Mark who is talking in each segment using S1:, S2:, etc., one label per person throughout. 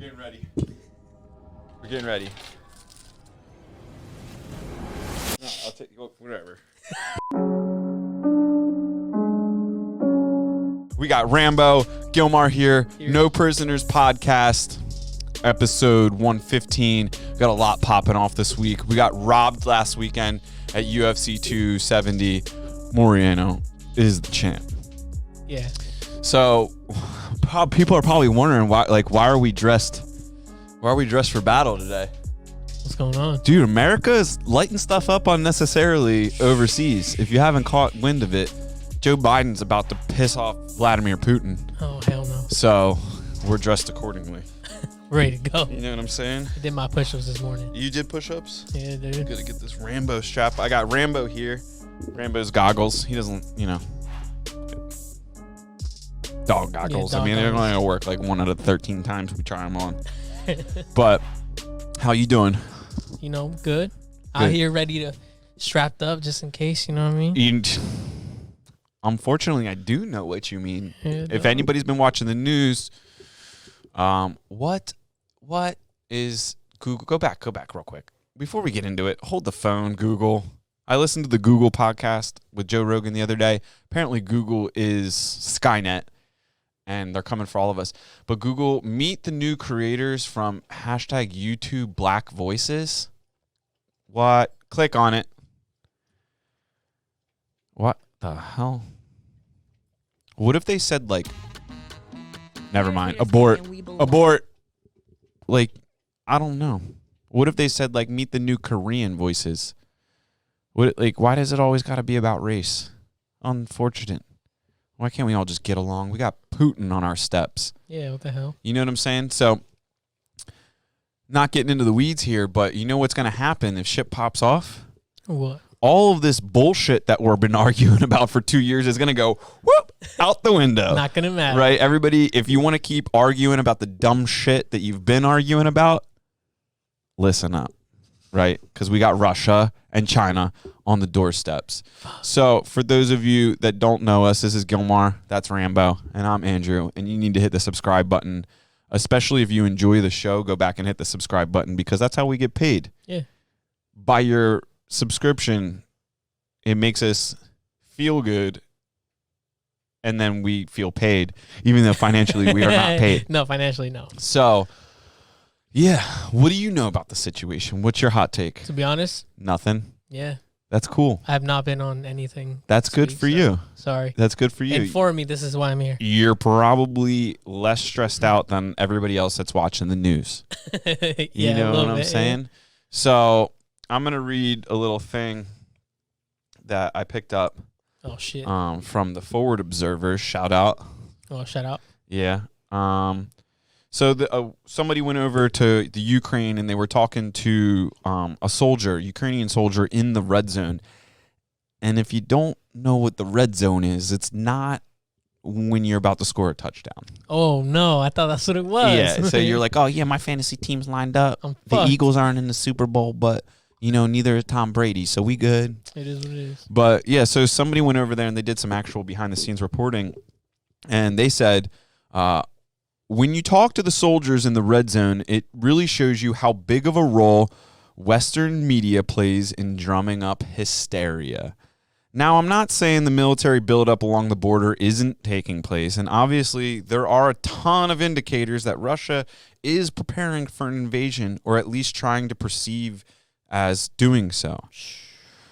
S1: getting ready. We're getting ready. No, I'll take whatever. We got Rambo, Gilmar here. No Prisoners podcast, episode 115. We got a lot popping off this week. We got robbed last weekend at UFC 270. Moriano is the champ.
S2: Yeah.
S1: So people are probably wondering why are we dressed? Why are we dressed for battle today?
S2: What's going on?
S1: Dude, America is lighting stuff up unnecessarily overseas. If you haven't caught wind of it, Joe Biden's about to piss off Vladimir Putin.
S2: Oh, hell no.
S1: So we're dressed accordingly.
S2: Ready to go.
S1: You know what I'm saying?
S2: I did my push-ups this morning.
S1: You did push-ups?
S2: Yeah, dude.
S1: Gotta get this Rambo strap. I got Rambo here. Rambo's goggles. He doesn't, dog goggles.
S2: Yeah,
S1: I mean, they're only gonna work like 1 out of 13 times we try them on. But how you doing?
S2: Good. Out here ready to strapped up just in case, you know what I mean?
S1: Unfortunately, I do know what you mean.
S2: Yeah,
S1: if anybody's been watching the news, what is Google? Go back real quick. Before we get into it, hold the phone, Google. I listened to the Google podcast with Joe Rogan the other day. Apparently, Google is Skynet, and they're coming for all of us. But Google, meet the new creators from #YouTube Black Voices. What? Click on it. What the hell? What if they said, never mind, abort. I don't know. What if they said, meet the new Korean voices? Why does it always got to be about race? Unfortunate. Why can't we all just get along? We got Putin on our steps.
S2: Yeah, what the hell?
S1: You know what I'm saying? So, not getting into the weeds here, but you know what's going to happen if shit pops off?
S2: What?
S1: All of this bullshit that we've been arguing about for 2 years is going to go whoop out the window.
S2: Not going to matter.
S1: Right? Everybody, if you want to keep arguing about the dumb shit that you've been arguing about, listen up. Right? Because we got Russia and China on the doorsteps. So for those of you that don't know us, this is Gilmar, that's Rambo, and I'm Andrew, and you need to hit the subscribe button. Especially if you enjoy the show, go back and hit the subscribe button because that's how we get paid.
S2: Yeah.
S1: By your subscription, it makes us feel good, and then we feel paid, even though financially we are not paid.
S2: No, financially, no.
S1: So, yeah. What do you know about the situation? What's your hot take?
S2: To be honest?
S1: Nothing?
S2: Yeah.
S1: That's cool.
S2: I have not been on anything.
S1: That's good for you.
S2: Sorry.
S1: That's good for you.
S2: And for me, this is why I'm here.
S1: You're probably less stressed out than everybody else that's watching the news.
S2: Yeah,
S1: you know what I'm saying? Yeah. So I'm going to read a little thing that I picked up.
S2: Oh, shit.
S1: From the Forward Observer. Shout out.
S2: Oh, shout out.
S1: Yeah. So somebody went over to the Ukraine and they were talking to a soldier, Ukrainian soldier in the red zone. And if you don't know what the red zone is, it's not when you're about to score a touchdown.
S2: Oh, no. I thought that's what it was.
S1: Yeah. So you're like, oh, yeah, my fantasy team's lined up. The Eagles aren't in the Super Bowl, but, neither is Tom Brady. So we good.
S2: It is what it is.
S1: But, yeah, so somebody went over there and they did some actual behind-the-scenes reporting. And they said, when you talk to the soldiers in the red zone, it really shows you how big of a role Western media plays in drumming up hysteria. Now, I'm not saying the military buildup along the border isn't taking place, and obviously there are a ton of indicators that Russia is preparing for an invasion, or at least trying to perceive as doing so.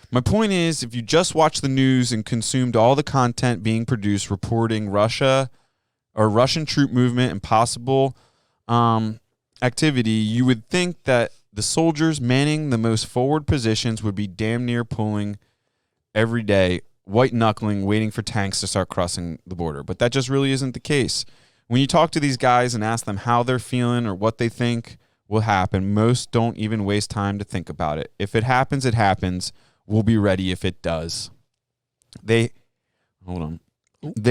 S1: My point is, if you just watched the news and consumed all the content being produced reporting Russia or Russian troop movement and possible activity, you would think that the soldiers manning the most forward positions would be damn near pulling every day, white-knuckling, waiting for tanks to start crossing the border. But that just really isn't the case. When you talk to these guys and ask them how they're feeling or what they think will happen, most don't even waste time to think about it. If it happens, it happens. We'll be ready if it does. They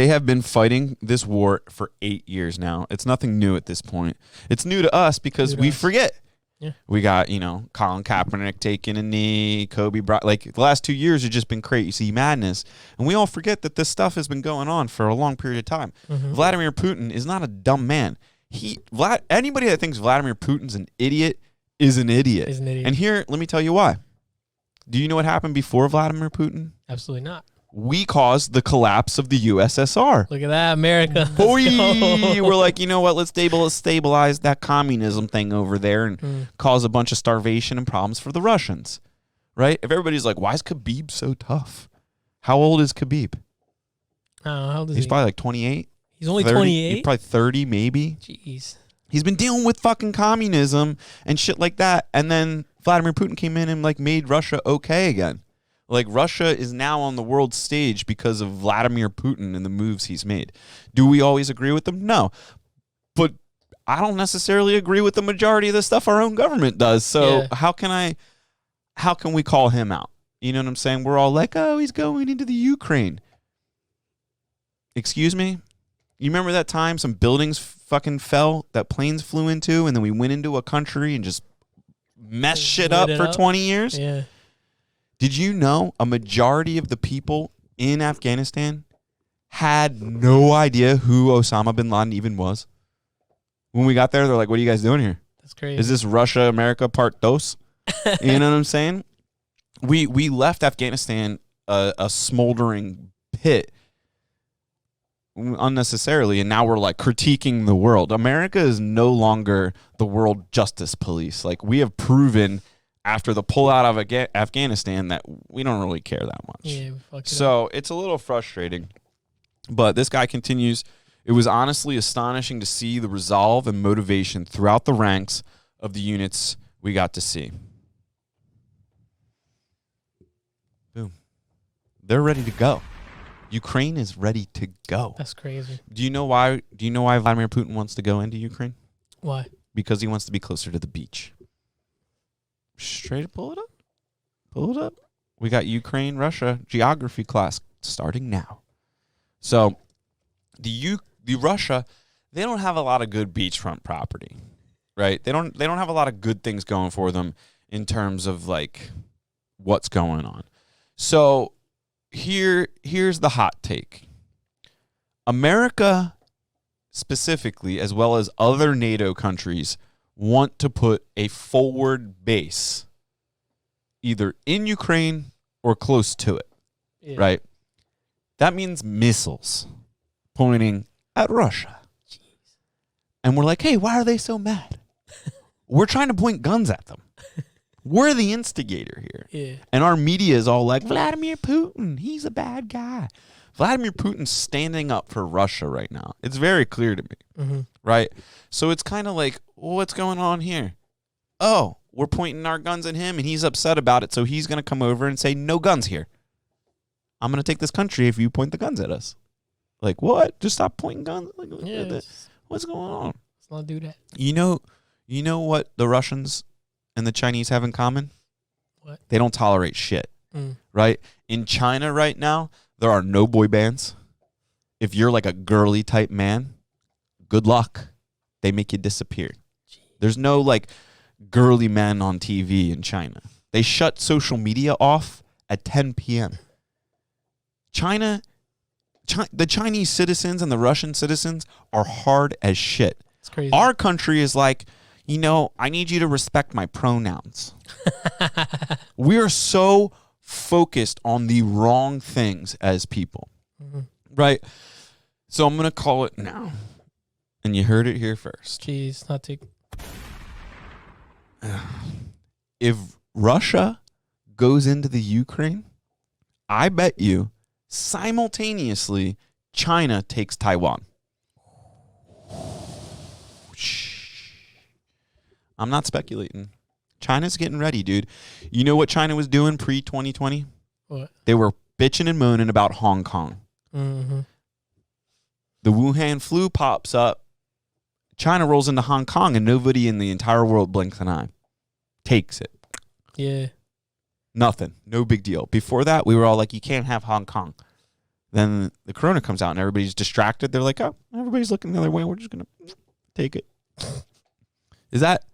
S1: have been fighting this war for 8 years now. It's nothing new at this point. It's new to us because we forget.
S2: Yeah.
S1: We got, Colin Kaepernick taking a knee, Kobe Bryant. The last 2 years have just been crazy madness. And we all forget that this stuff has been going on for a long period of time. Mm-hmm. Vladimir Putin is not a dumb man. Anybody that thinks Vladimir Putin's an idiot is an idiot. And here, let me tell you why. Do you know what happened before Vladimir Putin?
S2: Absolutely not.
S1: We caused the collapse of the USSR.
S2: Look at that, America.
S1: Boy, we're like, you know what? Let's stabilize that communism thing over there and cause a bunch of starvation and problems for the Russians, right? If everybody's like, why is Khabib so tough? How old is Khabib?
S2: How old is
S1: He's probably like 28.
S2: He's only
S1: 30,
S2: 28?
S1: He's probably 30 maybe.
S2: Jeez.
S1: He's been dealing with fucking communism and shit like that. And then Vladimir Putin came in and like made Russia okay again. Like, Russia is now on the world stage because of Vladimir Putin and the moves he's made. Do we always agree with them? No. But I don't necessarily agree with the majority of the stuff our own government does. So how can we call him out? You know what I'm saying? We're all like, oh, he's going into the Ukraine. Excuse me? You remember that time some buildings fucking fell that planes flew into, and then we went into a country and just messed shit up for 20 years?
S2: Yeah.
S1: Did you know a majority of the people in Afghanistan had no idea who Osama bin Laden even was? When we got there, they're like, what are you guys doing here?
S2: That's crazy.
S1: Is this Russia, America, part dos? You know what I'm saying? We left Afghanistan a smoldering pit unnecessarily, and now we're like critiquing the world. America is no longer the world justice police. Like, we have proven after the pullout of Afghanistan that we don't really care that much.
S2: Yeah,
S1: it's a little frustrating. But this guy continues. It was honestly astonishing to see the resolve and motivation throughout the ranks of the units we got to see. Boom. They're ready to go. Ukraine is ready to go.
S2: That's crazy.
S1: Do you know why Vladimir Putin wants to go into Ukraine?
S2: Why?
S1: Because he wants to be closer to the beach. Straight up, pull it up. Pull it up. We got Ukraine, Russia geography class starting now. So the Russia, they don't have a lot of good beachfront property, right? They don't have a lot of good things going for them in terms of like what's going on. So here's the hot take. America specifically, as well as other NATO countries, want to put a forward base either in Ukraine or close to it, right? That means missiles pointing at Russia.
S2: Jeez.
S1: And we're like, hey, why are they so mad? We're trying to point guns at them. We're the instigator here.
S2: Yeah.
S1: And our media is all like, Vladimir Putin, he's a bad guy. Vladimir Putin's standing up for Russia right now. It's very clear to me, right? So it's kind of like, well, what's going on here? Oh, we're pointing our guns at him, and he's upset about it, so he's going to come over and say, no guns here. I'm going to take this country if you point the guns at us. Like, what? Just stop pointing guns? Like, what's going on?
S2: Let's not do that.
S1: You know what the Russians and the Chinese have in common?
S2: What?
S1: They don't tolerate shit, right? In China right now, there are no boy bands. If you're like a girly type man, good luck. They make you disappear. There's no like girly men on TV in China. They shut social media off at 10 p.m. The Chinese citizens and the Russian citizens are hard as shit.
S2: It's crazy.
S1: Our country is like, I need you to respect my pronouns. We are so focused on the wrong things as people, right? So I'm going to call it now. And you heard it here first.
S2: Jeez, not to...
S1: If Russia goes into the Ukraine, I bet you simultaneously China takes Taiwan. I'm not speculating. China's getting ready, dude. You know what China was doing pre-2020?
S2: What?
S1: They were bitching and moaning about Hong Kong.
S2: Mm-hmm.
S1: The Wuhan flu pops up. China rolls into Hong Kong, and nobody in the entire world blinks an eye. Takes it.
S2: Yeah.
S1: Nothing. No big deal. Before that, we were all like, you can't have Hong Kong. Then the corona comes out, and everybody's distracted. They're like, oh, everybody's looking the other way. We're just going to take it. Is that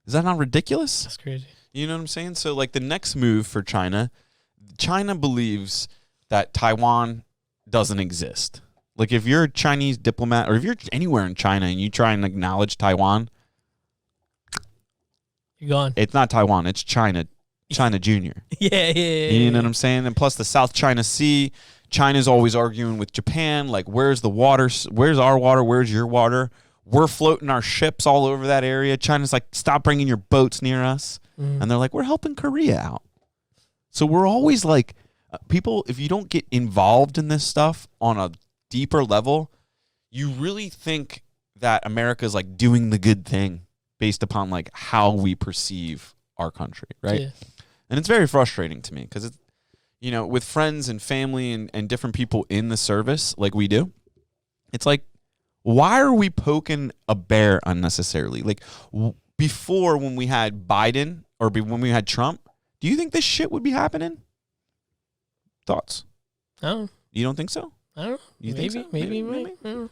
S1: not ridiculous?
S2: That's crazy.
S1: You know what I'm saying? So, like, the next move for China believes that Taiwan doesn't exist. Like, if you're a Chinese diplomat or if you're anywhere in China and you try and acknowledge Taiwan,
S2: you're gone.
S1: It's not Taiwan. It's China. China Junior.
S2: Yeah.
S1: You know what I'm saying? And plus the South China Sea, China's always arguing with Japan. Like, where's the water? Where's our water? Where's your water? We're floating our ships all over that area. China's like, stop bringing your boats near us. And they're like, we're helping Korea out. So we're always like, people, if you don't get involved in this stuff on a deeper level, you really think that America is like doing the good thing based upon like how we perceive our country, right?
S2: Yeah.
S1: And it's very frustrating to me because it's, you know, with friends and family and different people in the service like we do, it's like, why are we poking a bear unnecessarily? Like, before, when we had Biden or when we had Trump, do you think this shit would be happening? Thoughts?
S2: No.
S1: You don't think so?
S2: I don't know.
S1: You
S2: maybe,
S1: think so?
S2: Maybe.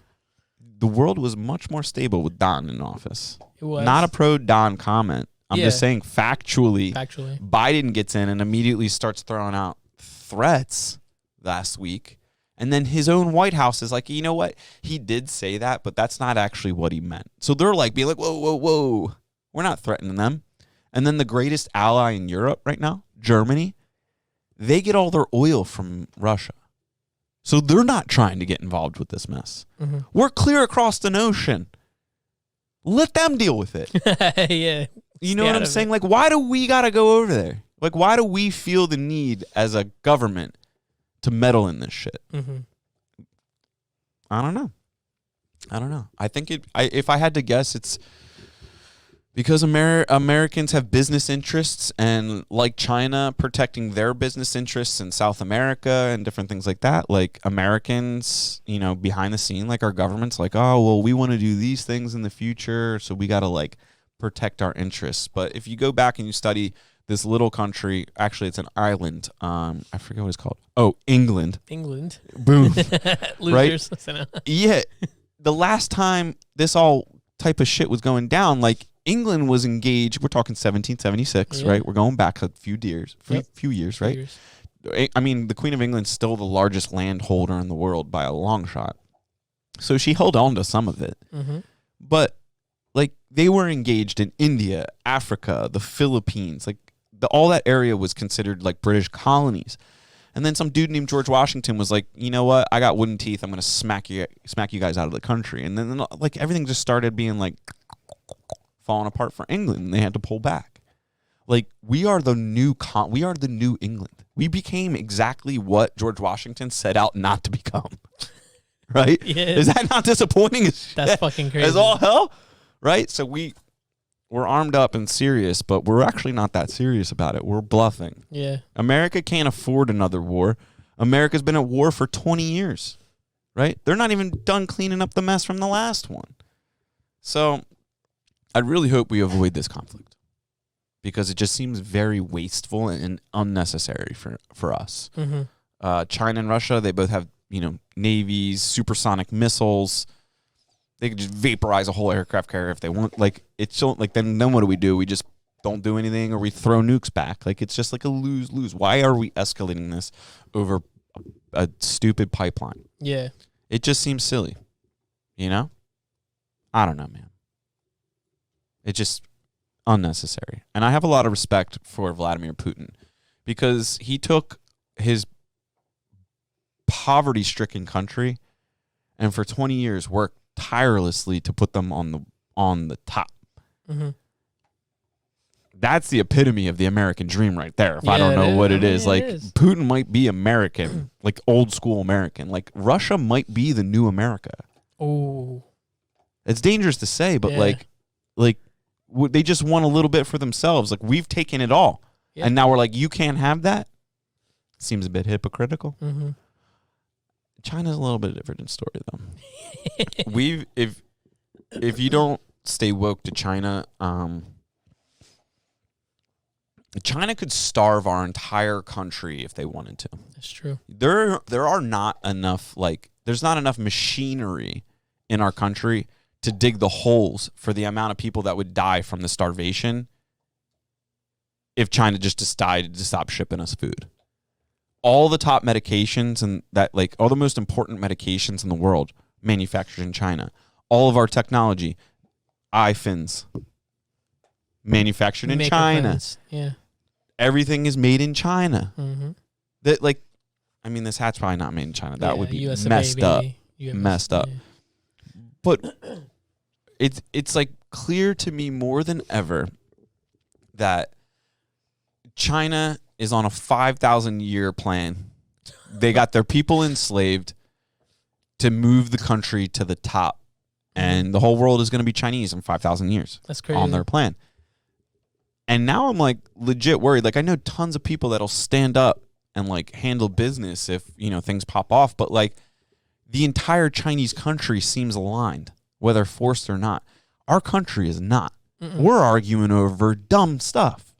S1: The world was much more stable with Don in office.
S2: It was.
S1: Not a pro-Don comment. I'm just saying factually, Biden gets in and immediately starts throwing out threats last week. And then his own White House is like, you know what? He did say that, but that's not actually what he meant. So they're like, being like, whoa. We're not threatening them. And then the greatest ally in Europe right now, Germany, they get all their oil from Russia. So they're not trying to get involved with this mess. We're clear across the ocean. Let them deal with it.
S2: Yeah.
S1: You know what I'm saying? Like, why do we got to go over there? Like, why do we feel the need as a government to meddle in this shit? I don't know. I think if I had to guess, it's because Americans have business interests, and like China protecting their business interests in South America and different things like that. Like, Americans, you know, behind the scene, like our government's like, oh, well, we want to do these things in the future, so we got to like protect our interests. But if you go back and you study this little country, actually it's an island, I forget what it's called. Oh, England. Boom.
S2: Losers.
S1: Right? Yeah. The last time this all type of shit was going down, like, England was engaged. We're talking 1776, right? We're going back a few years, right? I mean, the Queen of England's still the largest landholder in the world by a long shot. So she held on to some of it. But, like, they were engaged in India, Africa, the Philippines. Like, all that area was considered, like, British colonies. And then some dude named George Washington was like, you know what? I got wooden teeth. I'm going to smack you guys out of the country. And then, like, everything just started being, like, falling apart for England, and they had to pull back. Like, we are the new England. We became exactly what George Washington set out not to become. Right?
S2: Yeah.
S1: Is that not disappointing?
S2: That's fucking crazy.
S1: As all hell? Right? So we're armed up and serious, but we're actually not that serious about it. We're bluffing.
S2: Yeah.
S1: America can't afford another war. America's been at war for 20 years. Right? They're not even done cleaning up the mess from the last one. So I really hope we avoid this conflict, because it just seems very wasteful and unnecessary for us. China and Russia, they both have, you know, navies, supersonic missiles. They could just vaporize a whole aircraft carrier if they want. Like, it's so, like, then what do? We just don't do anything, or we throw nukes back. Like, it's just like a lose-lose. Why are we escalating this over a stupid pipeline?
S2: Yeah.
S1: It just seems silly, you know? I don't know, man. It's just unnecessary. And I have a lot of respect for Vladimir Putin, because he took his poverty-stricken country and for 20 years worked tirelessly to put them on the top. That's the epitome of the American dream right there. If I don't know what it is. Like, Putin might be American, like old school American. Like, Russia might be the new America.
S2: Oh.
S1: It's dangerous to say, but like they just want a little bit for themselves. Like, we've taken it all, and now we're like, you can't have that. Seems a bit hypocritical. China's a little bit different story, though. If you don't stay woke to China, China could starve our entire country if they wanted to.
S2: That's true.
S1: There are not enough, like, there's not enough machinery in our country to dig the holes for the amount of people that would die from the starvation if China just decided to stop shipping us food. all the top medications and that, like, all the most important medications in the world manufactured in China. All of our technology, iPhones, manufactured in China.
S2: Yeah.
S1: Everything is made in China.
S2: Mm-hmm.
S1: That, like, I mean, this hat's probably not made in China. That would be
S2: US
S1: messed up.
S2: Messed
S1: up. But it's like clear to me more than ever that China is on a 5,000-year plan. They got their people enslaved to move the country to the top. And the whole world is going to be Chinese in 5,000 years.
S2: That's crazy.
S1: On their plan. And now I'm like legit worried. Like, I know tons of people that'll stand up and like handle business if, you know, things pop off. But like the entire Chinese country seems aligned, whether forced or not. Our country is not. We're arguing over dumb stuff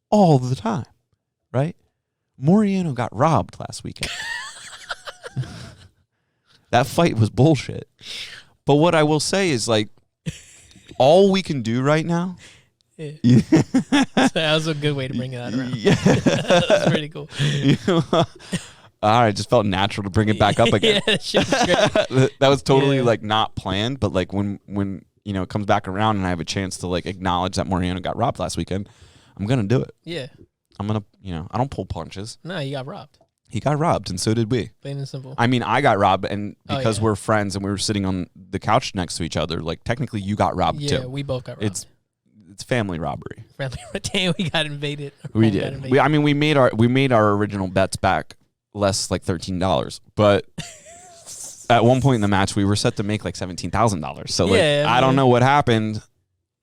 S1: all the time, right? Moriano got robbed last weekend. That fight was bullshit. But what I will say is, like, all we can do right now.
S2: Yeah. That was a good way to bring that around.
S1: Yeah.
S2: That's pretty cool.
S1: I just felt natural to bring it back up again.
S2: Yeah, that shit was great.
S1: That was totally like not planned, but like when you know it comes back around and I have a chance to like acknowledge that Moriano got robbed last weekend, I'm gonna do it.
S2: Yeah.
S1: I'm gonna, you know, I don't pull punches.
S2: No, you got robbed.
S1: He got robbed, and so did we.
S2: Plain and simple.
S1: I mean, I got robbed, and because we're friends and we were sitting on the couch next to each other, like technically you got robbed too.
S2: Yeah, we both got robbed.
S1: It's family robbery.
S2: Damn, we got invaded.
S1: We did. We made our original bets back less like $13, but at one point in the match we were set to make like $17,000. So like I don't know what happened.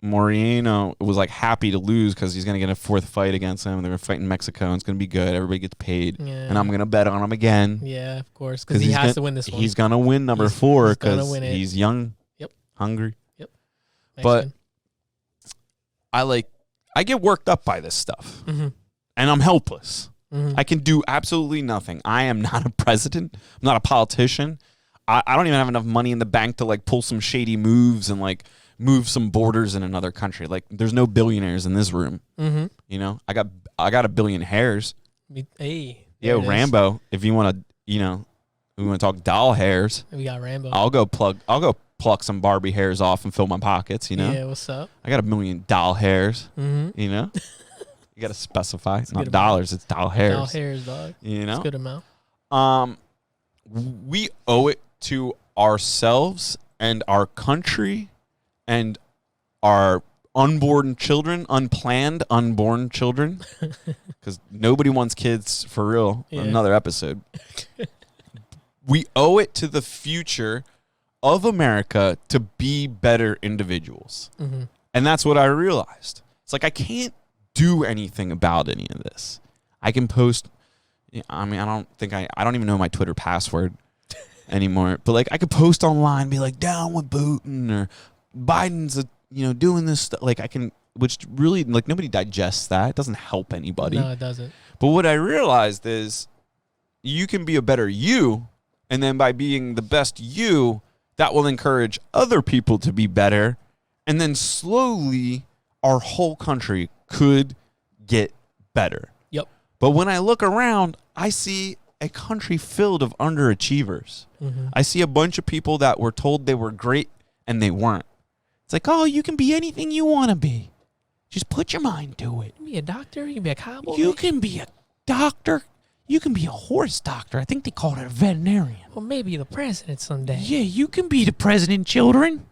S1: Moriano was like happy to lose because he's gonna get a fourth fight against him. They were fighting Mexico, and it's gonna be good. Everybody gets paid, and I'm gonna bet on him again.
S2: Yeah, of course, because he has to win this one.
S1: He's gonna win number 4 because he's young, hungry.
S2: Yep.
S1: But I get worked up by this stuff, and I'm helpless. I can do absolutely nothing. I am not a president. I'm not a politician. I don't even have enough money in the bank to like pull some shady moves and like move some borders in another country. Like, there's no billionaires in this room. You know, I got a billion hairs.
S2: Hey,
S1: yeah, Rambo. If you want to, you know, we want to talk doll hairs.
S2: We got Rambo.
S1: I'll go pluck some Barbie hairs off and fill my pockets. You know.
S2: Yeah, what's up?
S1: I got a million doll hairs. You know. You got to specify. It's not dollars. It's doll hairs.
S2: Doll hairs, dog.
S1: You know.
S2: It's a good amount.
S1: We owe it to ourselves and our country and our unborn children, unplanned unborn children, because nobody wants kids for real. Yeah. Another episode. We owe it to the future of America to be better individuals. And that's what I realized. It's like I can't do anything about any of this. I can post. I mean, I don't even know my Twitter password anymore. But like, I could post online, and be like, down with Putin, or Biden's, doing this stuff. Like, I can, which really, like, nobody digests that. It doesn't help anybody.
S2: No, it doesn't.
S1: But what I realized is, you can be a better you, and then by being the best you, that will encourage other people to be better, and then slowly, our whole country could get better.
S2: Yep.
S1: But when I look around, I see a country filled of underachievers. I see a bunch of people that were told they were great and they weren't. It's like, oh, you can be anything you want to be. Just put your mind to it.
S2: You can be a doctor. You can be a cowboy.
S1: You can be a doctor. You can be a horse doctor. I think they call it a veterinarian.
S2: Well, maybe the president someday.
S1: Yeah, you can be the president, children.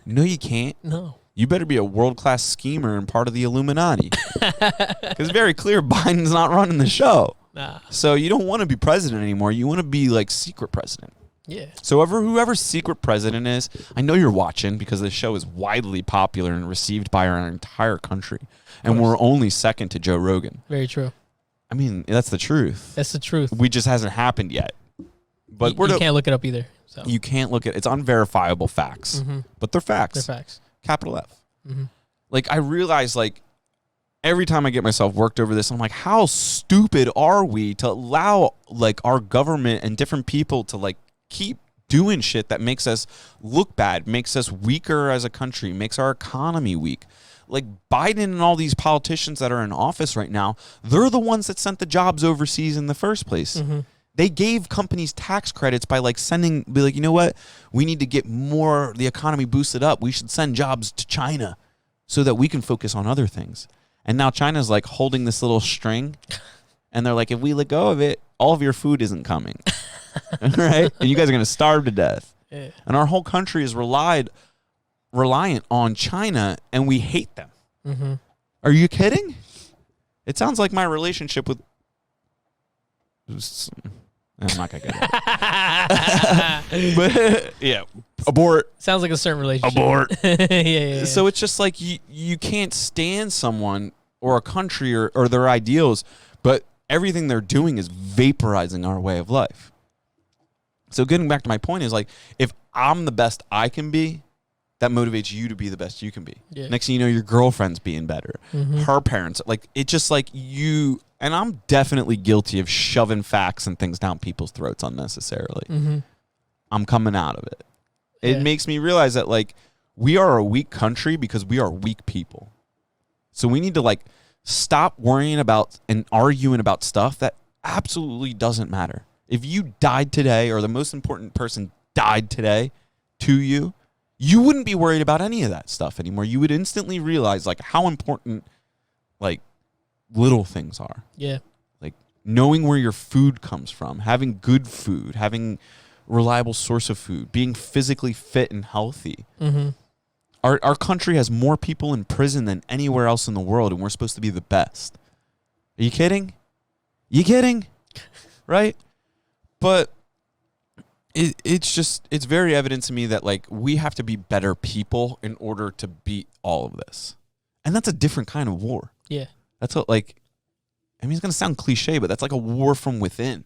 S1: No, you can't.
S2: No.
S1: You better be a world-class schemer and part of the Illuminati. Because it's very clear Biden's not running the show.
S2: Nah.
S1: So you don't want to be president anymore. You want to be like secret president.
S2: Yeah.
S1: So whoever secret president is, I know you're watching because this show is widely popular and received by our entire country. And we're only second to Joe Rogan.
S2: Very true.
S1: I mean, that's the truth.
S2: That's the truth.
S1: We just hasn't happened yet. But
S2: you can't look it up either. So.
S1: You can't look at it's unverifiable facts. But they're facts.
S2: They're facts.
S1: Capital F. Like, I realize, like, every time I get myself worked over this, I'm like, how stupid are we to allow, like, our government and different people to, like, keep doing shit that makes us look bad, makes us weaker as a country, makes our economy weak. like Biden and all these politicians that are in office right now, they're the ones that sent the jobs overseas in the first place. They gave companies tax credits by like be like, you know what? We need to get the economy boosted up. We should send jobs to China so that we can focus on other things. And now China's like holding this little string, and they're like, if we let go of it, all of your food isn't coming. Right? And you guys are going to starve to death. Yeah. And our whole country is reliant on China, and we hate them. Are you kidding? It sounds like my relationship with... I'm not going to get it. But, yeah. Abort.
S2: Sounds like a certain relationship.
S1: Abort.
S2: Yeah.
S1: So it's just like you can't stand someone or a country or their ideals, but everything they're doing is vaporizing our way of life. So getting back to my point is like, if I'm the best I can be, that motivates you to be the best you can be. Yeah. Next thing you know, your girlfriend's being better. Her parents, like, it's just like you, and I'm definitely guilty of shoving facts and things down people's throats unnecessarily. I'm coming out of it. It makes me realize that, like, we are a weak country because we are weak people. So we need to, like, stop worrying about and arguing about stuff that absolutely doesn't matter. If you died today, or the most important person died today to you, you wouldn't be worried about any of that stuff anymore. You would instantly realize, like, how important, like, little things are. Yeah. Like, knowing where your food comes from, having good food, having reliable source of food, being physically fit and healthy. Our country has more people in prison than anywhere else in the world, and we're supposed to be the best. Are you kidding? You kidding? Right? But it's very evident to me that, like, we have to be better people in order to beat all of this. And that's a different kind of war. Yeah. That's what, like, I mean, it's going to sound cliche, but that's like a war from within.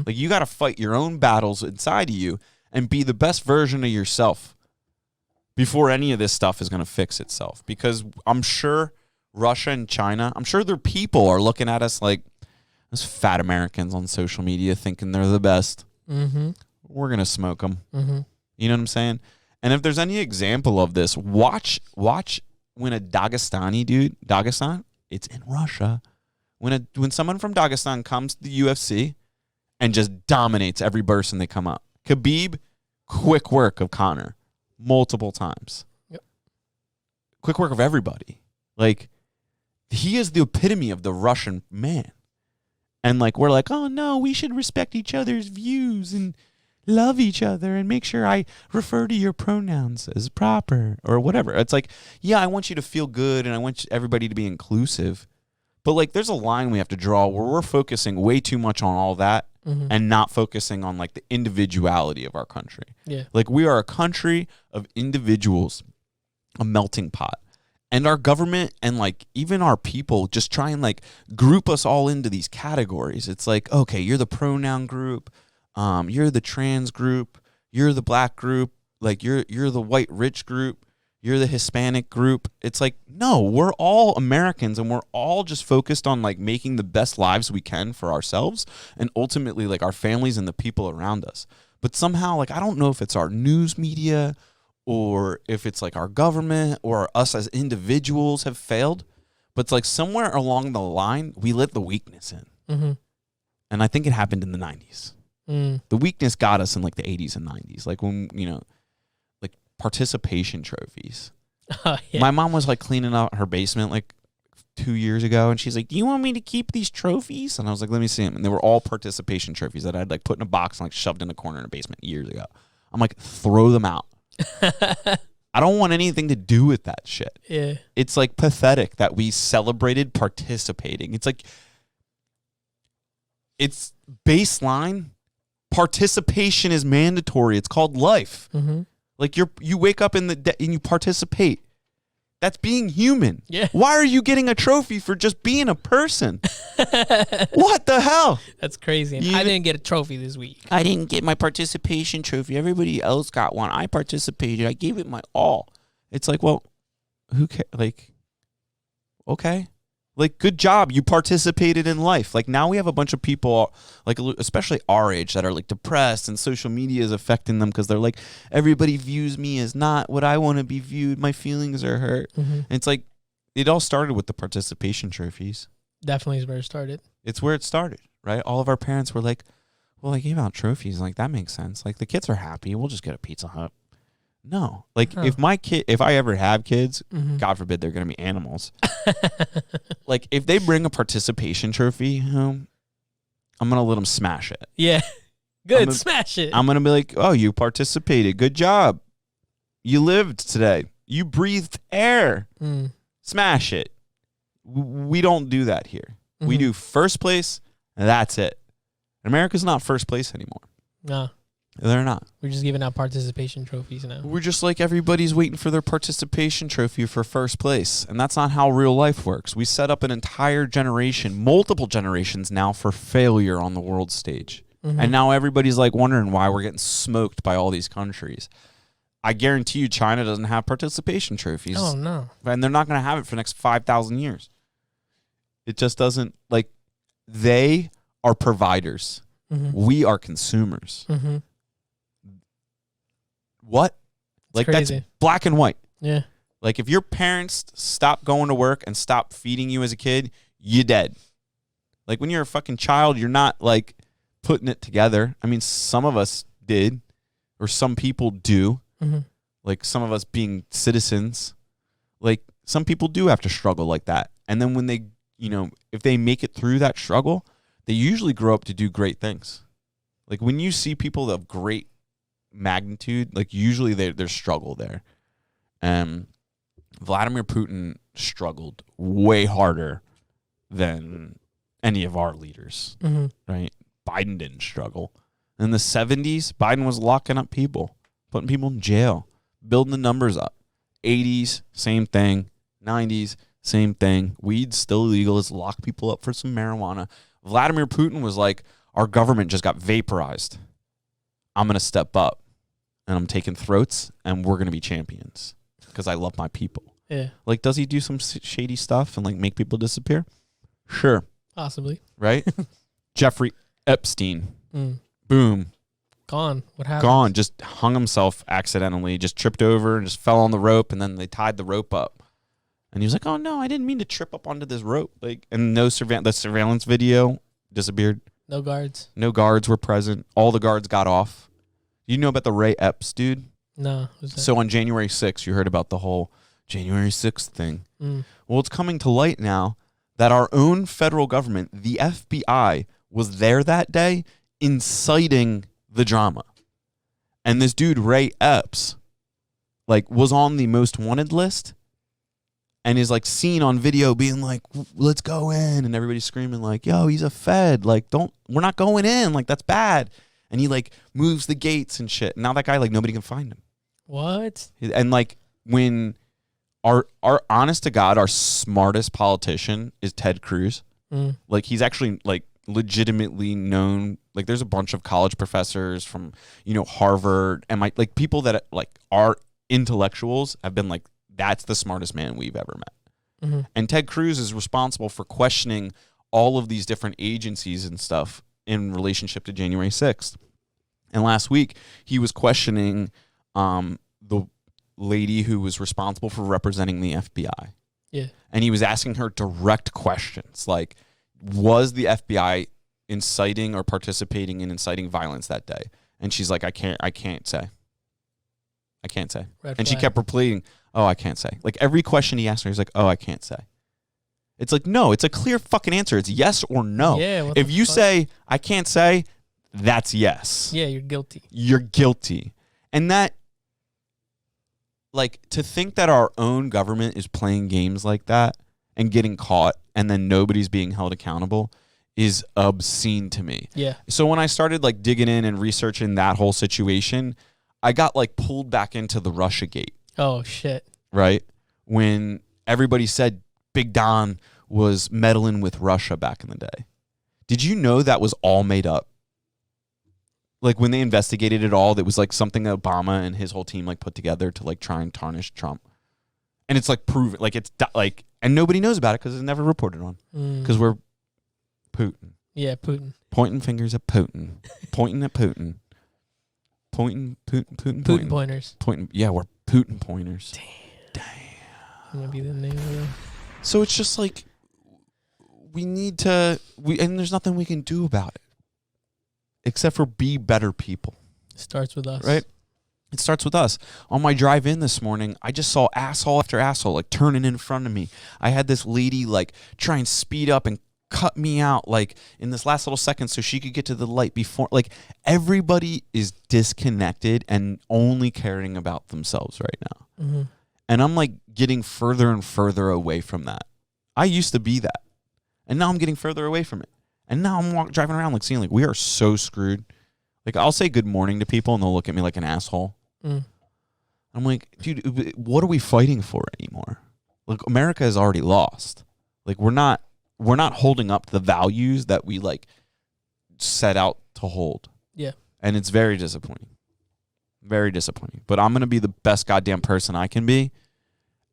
S1: Like, you got to fight your own battles inside of you and be the best version of yourself before any of this stuff is going to fix itself. Because I'm sure Russia and China, I'm sure their people are looking at us like those fat Americans on social media thinking they're the best. We're going to smoke them. You know what I'm saying? And if there's any example of this, watch when a Dagestani dude, Dagestan, it's in Russia. When someone from Dagestan comes to the UFC and just dominates every person they come up. Khabib, quick work of Conor multiple times. Yep. Quick work of everybody. Like, he is the epitome of the Russian man. And, like, we're like, oh, no, we should respect each other's views and love each other and make sure I refer to your pronouns as proper or whatever. It's like, yeah, I want you to feel good and I want everybody to be inclusive. But, like, there's a line we have to draw where we're focusing way too much on all that and not focusing on, like, the individuality of our country. Yeah. Like, we are a country of individuals, a melting pot. And our government and, like, even our people just try and, like, group us all into these categories. It's like, okay, you're the pronoun group, you're the trans group, you're the black group, like, you're the white rich group, you're the Hispanic group. It's like, no, we're all Americans and we're all just focused on, like, making the best lives we can for ourselves and ultimately, like, our families and the people around us. But somehow, like, I don't know if it's our news media or if it's, like, our government or us as individuals have failed, but it's like somewhere along the line, we let the weakness in. And I think it happened in the 90s. The weakness got us in, like, the 80s and 90s. Like, when, you know, like, participation trophies. Yeah. My mom was, like, cleaning out her basement, like, 2 years ago, and she's like, do you want me to keep these trophies? And I was like, let me see them. And they were all participation trophies that I'd, like, put in a box and, like, shoved in a corner in a basement years ago. I'm like, throw them out. I don't want anything to do with that shit. Yeah. It's, like, pathetic that we celebrated participating. It's like, it's baseline. Participation is mandatory. It's called life. Like, you wake up and you participate. That's being human. Yeah. Why are you getting a trophy for just being a person? What the hell?
S2: That's crazy. I didn't get a trophy this week.
S1: I didn't get my participation trophy. Everybody else got one. I participated. I gave it my all. It's like, well, who cares? Like, okay. Like, good job. You participated in life. Like, now we have a bunch of people, like, especially our age, that are, like, depressed, and social media is affecting them because they're like, everybody views me as not what I want to be viewed. My feelings are hurt. And it's like, it all started with the participation trophies.
S2: Definitely is where it started.
S1: It's where it started, right? All of our parents were like, well, I gave out trophies. Like, that makes sense. Like, the kids are happy. We'll just get a Pizza Hut. No. Like, if I ever have kids, God forbid they're going to be animals. Like, if they bring a participation trophy home, I'm going to let them smash it.
S2: Yeah. Good. Smash it.
S1: I'm going to be like, oh, you participated. Good job. You lived today. You breathed air. Smash it. We don't do that here. We do first place, and that's it. America's not first place anymore.
S2: No.
S1: They're not.
S2: We're just giving out participation trophies now.
S1: We're just like everybody's waiting for their participation trophy for first place. And that's not how real life works. We set up an entire generation, multiple generations now, for failure on the world stage. And now everybody's like wondering why we're getting smoked by all these countries. I guarantee you China doesn't have participation trophies.
S2: Oh, no.
S1: And they're not going to have it for the next 5,000 years. It just doesn't, like, they are providers. We are consumers. What? Like, that's black and white.
S2: Yeah.
S1: Like, if your parents stop going to work and stop feeding you as a kid, you dead. Like, when you're a fucking child, you're not, like, putting it together. I mean, some of us did, or some people do. Like, some of us being citizens. Like, some people do have to struggle like that. And then when they, you know, if they make it through that struggle, they usually grow up to do great things. Like, when you see people of great magnitude, like, usually there's struggle there. Vladimir Putin struggled way harder than any of our leaders, right? Biden didn't struggle. In the 70s, Biden was locking up people, putting people in jail, building the numbers up. 80s, same thing. 90s, same thing. Weed's still illegal. Let's lock people up for some marijuana. Vladimir Putin was like, our government just got vaporized. I'm going to step up, and I'm taking throats, and we're going to be champions because I love my people.
S2: Yeah.
S1: Like, does he do some shady stuff and, like, make people disappear? Sure.
S2: Possibly.
S1: Right? Jeffrey Epstein. Boom.
S2: Gone. What happened?
S1: Gone. Just hung himself accidentally. Just tripped over and just fell on the rope, and then they tied the rope up. And he was like, oh, no, I didn't mean to trip up onto this rope. Like, and the surveillance video disappeared.
S2: No guards.
S1: No guards were present. All the guards got off. You know about the Ray Epps dude?
S2: No. Who's that?
S1: So on January 6th, you heard about the whole January 6th thing. Well, it's coming to light now that our own federal government, the FBI, was there that day inciting the drama. And this dude, Ray Epps, like, was on the most wanted list and is, like, seen on video being like, let's go in. And everybody's screaming like, yo, he's a Fed. Like, we're not going in. Like, that's bad. And he, like, moves the gates and shit. And now that guy, like, nobody can find him.
S2: What?
S1: And, like, when our honest to God, our smartest politician is Ted Cruz. Like, he's actually, like, legitimately known. Like, there's a bunch of college professors from, you know, Harvard and like people that, like, are intellectuals have been like, that's the smartest man we've ever met. And Ted Cruz is responsible for questioning all of these different agencies and stuff in relationship to January 6th. And last week, he was questioning the lady who was responsible for representing the FBI.
S2: Yeah.
S1: And he was asking her direct questions like, was the FBI inciting or participating in inciting violence that day? And she's like, I can't say. And she kept repeating, oh, I can't say. Like, every question he asked her, he's like, oh, I can't say. It's like, no, it's a clear fucking answer. It's yes or no.
S2: Yeah,
S1: if you say, I can't say, that's yes.
S2: Yeah, you're guilty.
S1: You're guilty. And that, like, to think that our own government is playing games like that and getting caught and then nobody's being held accountable is obscene to me.
S2: Yeah.
S1: So when I started, like, digging in and researching that whole situation, I got, like, pulled back into the Russiagate.
S2: Oh, shit.
S1: Right? When everybody said Big Don was meddling with Russia back in the day. Did you know that was all made up? Like, when they investigated it all, that was, like, something that Obama and his whole team, like, put together to, like, try and tarnish Trump. And it's, like, proven. Like, it's, like, and nobody knows about it because it's never reported on. Because we're Putin.
S2: Yeah, Putin.
S1: Pointing fingers at Putin. Pointing at Putin. Putin
S2: Pointers.
S1: Yeah, we're Putin pointers.
S2: Damn. That might be the name of it.
S1: So it's just like we need to, and there's nothing we can do about it except for be better people.
S2: Starts with us.
S1: Right? It starts with us. On my drive in this morning, I just saw asshole after asshole like turning in front of me. I had this lady like try and speed up and cut me out like in this last little second so she could get to the light before. Like everybody is disconnected and only caring about themselves right now.
S2: Mm-hmm.
S1: And I'm like getting further and further away from that. I used to be that. And now I'm getting further away from it. And now I'm driving around like seeing like we are so screwed. Like I'll say good morning to people and they'll look at me like an asshole. I'm like, dude, what are we fighting for anymore? Like America is already lost. Like we're not holding up to the values that we like set out to hold.
S2: Yeah.
S1: And it's very disappointing. Very disappointing. But I'm going to be the best goddamn person I can be.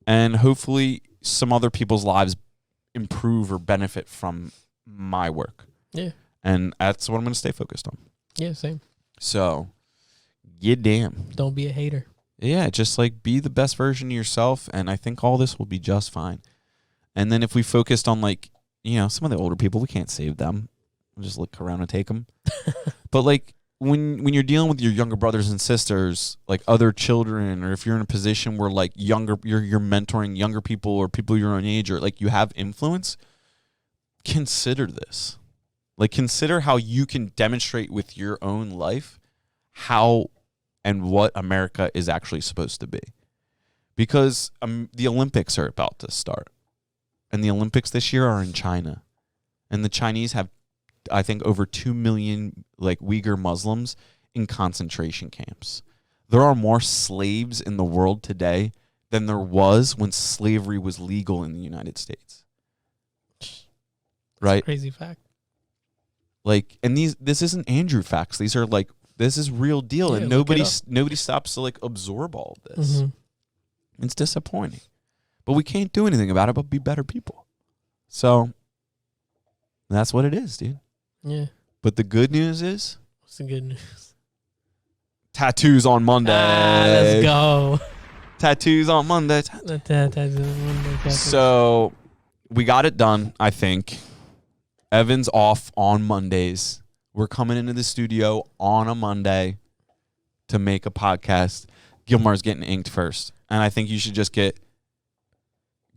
S1: And hopefully some other people's lives improve or benefit from my work.
S2: Yeah.
S1: And that's what I'm going to stay focused on.
S2: Yeah, same.
S1: So, yeah, damn.
S2: Don't be a hater.
S1: Yeah, just like be the best version of yourself. And I think all this will be just fine. And then if we focused on like, you know, some of the older people, we can't save them. We'll just look around and take them. But like when you're dealing with your younger brothers and sisters, like other children, or if you're in a position where like you're mentoring younger people or people your own age, or like you have influence, consider this. Like consider how you can demonstrate with your own life how and what America is actually supposed to be. Because the Olympics are about to start. And the Olympics this year are in China. And the Chinese have, I think, over 2 million like Uyghur Muslims in concentration camps. There are more slaves in the world today than there was when slavery was legal in the United States. Right?
S2: Crazy fact.
S1: Like, and this isn't Andrew facts. These are like, this is real deal.
S2: Yeah,
S1: and nobody stops to like absorb all of this.
S2: Mm-hmm.
S1: It's disappointing. But we can't do anything about it but be better people. So that's what it is, dude.
S2: Yeah.
S1: But the good news is,
S2: what's the good news?
S1: Tattoos on Monday.
S2: Let's go.
S1: Tattoos on Monday. So we got it done, I think. Evan's off on Mondays. We're coming into the studio on a Monday to make a podcast. Gilmar's getting inked first. And I think you should just get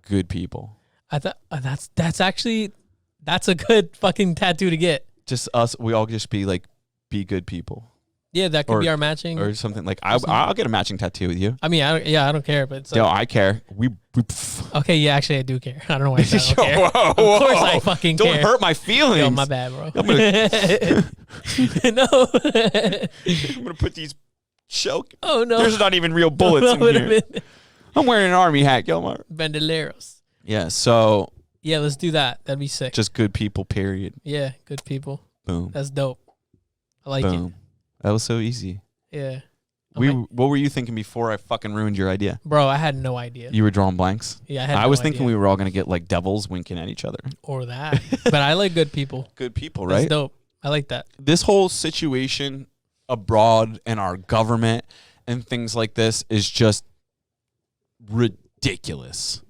S1: good people.
S2: I thought that's a good fucking tattoo to get.
S1: Just us. We all just be be good people.
S2: Yeah, that could be our matching
S1: or something. Like I'll get a matching tattoo with you.
S2: I mean, I don't care, but it's
S1: like, I care.
S2: Okay, yeah, actually, I do care. I don't know why I said I don't care.
S1: Whoa,
S2: of course, I fucking
S1: don't
S2: care.
S1: Don't hurt my feelings.
S2: Yo, my bad, bro. No.
S1: I'm gonna put these choke.
S2: Oh no,
S1: there's not even real bullets in here. I'm wearing an army hat, Gilmar.
S2: Bandoleros.
S1: Yeah. So.
S2: Yeah, let's do that. That'd be sick.
S1: Just good people. Period.
S2: Yeah, good people.
S1: Boom.
S2: That's dope. I like it.
S1: That was so easy.
S2: Yeah.
S1: What were you thinking before I fucking ruined your idea?
S2: Bro, I had no idea.
S1: You were drawing blanks?
S2: Yeah,
S1: I was thinking we were all going to get like devils winking at each other.
S2: Or that. But I like good people.
S1: Good people, right?
S2: That's dope. I like that.
S1: This whole situation abroad and our government and things like this is just ridiculous.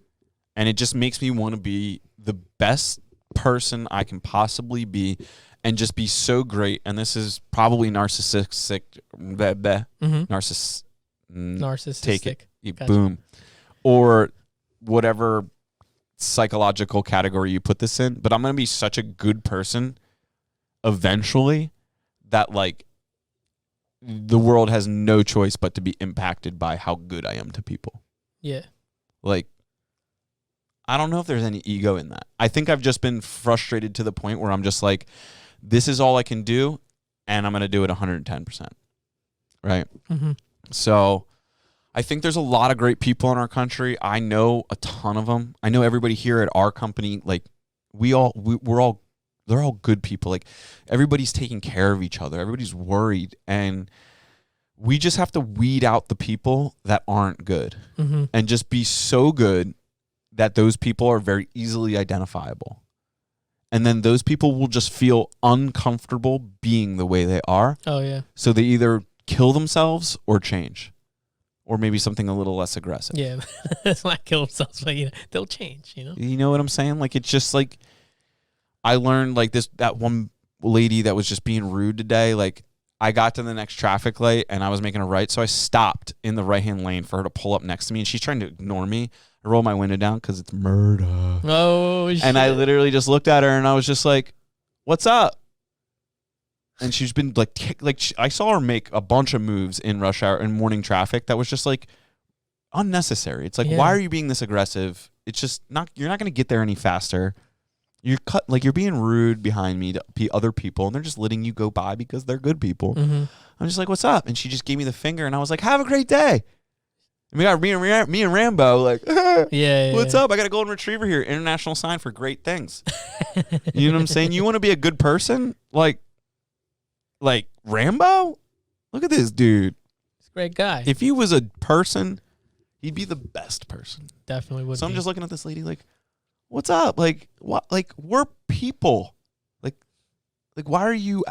S1: And it just makes me want to be the best person I can possibly be and just be so great. And this is probably narcissistic.
S2: Narcissistic.
S1: Take it.
S2: Gotcha.
S1: Boom. Or whatever psychological category you put this in. But I'm going to be such a good person eventually that like the world has no choice but to be impacted by how good I am to people.
S2: Yeah.
S1: Like, I don't know if there's any ego in that. I think I've just been frustrated to the point where I'm just like, this is all I can do, and I'm going to do it 110%. Right?
S2: Mm-hmm.
S1: So I think there's a lot of great people in our country. I know a ton of them. I know everybody here at our company, like, they're all good people. Like, everybody's taking care of each other. Everybody's worried. And we just have to weed out the people that aren't good and just be so good that those people are very easily identifiable. And then those people will just feel uncomfortable being the way they are.
S2: Oh, yeah.
S1: So they either kill themselves or change or maybe something a little less aggressive.
S2: Yeah, that's not kill themselves, but they'll change.
S1: You know what I'm saying? Like, it's just like I learned like that one lady that was just being rude today. Like, I got to the next traffic light and I was making a right, so I stopped in the right-hand lane for her to pull up next to me, and she's trying to ignore me. I roll my window down because it's murder.
S2: Oh shit!
S1: And I literally just looked at her and I was just like, "What's up?" And she's been I saw her make a bunch of moves in rush hour and morning traffic that was just like unnecessary. It's like, why are you being this aggressive? It's just not. You're not going to get there any faster. You're being rude behind me to other people, and they're just letting you go by because they're good people.
S2: Mm-hmm.
S1: I'm just like, what's up? And she just gave me the finger, and I was like, have a great day. And we got me and Rambo like, what's up? I got a golden retriever here. International sign for great things. You know what I'm saying? You want to be a good person, like Rambo? Look at this dude.
S2: He's a great guy.
S1: If he was a person, he'd be the best person.
S2: Definitely would.
S1: So I'm just looking at this lady like, what's up? Like, what? Like, we're people. Like, why are you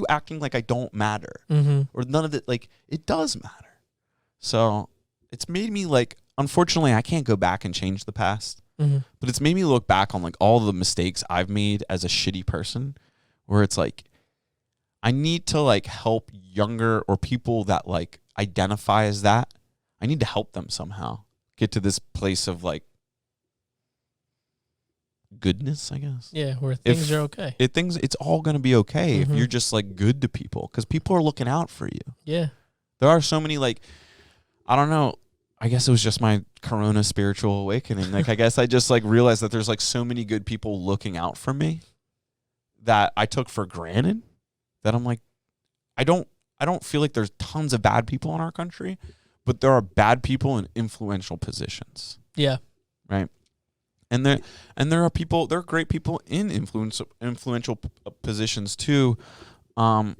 S1: acting like I don't matter?
S2: Mm-hmm.
S1: Or none of it? Like, it does matter. So it's made me like, unfortunately, I can't go back and change the past.
S2: Mm-hmm.
S1: But it's made me look back on like all the mistakes I've made as a shitty person, where it's like, I need to like help younger or people that like identify as that. I need to help them somehow get to this place of like goodness, I guess.
S2: Yeah, where things are okay.
S1: It's all going to be okay if you're just like good to people, because people are looking out for you.
S2: Yeah.
S1: There are so many like, I don't know, I guess it was just my Corona spiritual awakening. Like, I guess I just like realized that there's like so many good people looking out for me that I took for granted, that I'm like, I don't feel like there's tons of bad people in our country, but there are bad people in influential positions.
S2: Yeah.
S1: Right. And there are great people in influential positions too. I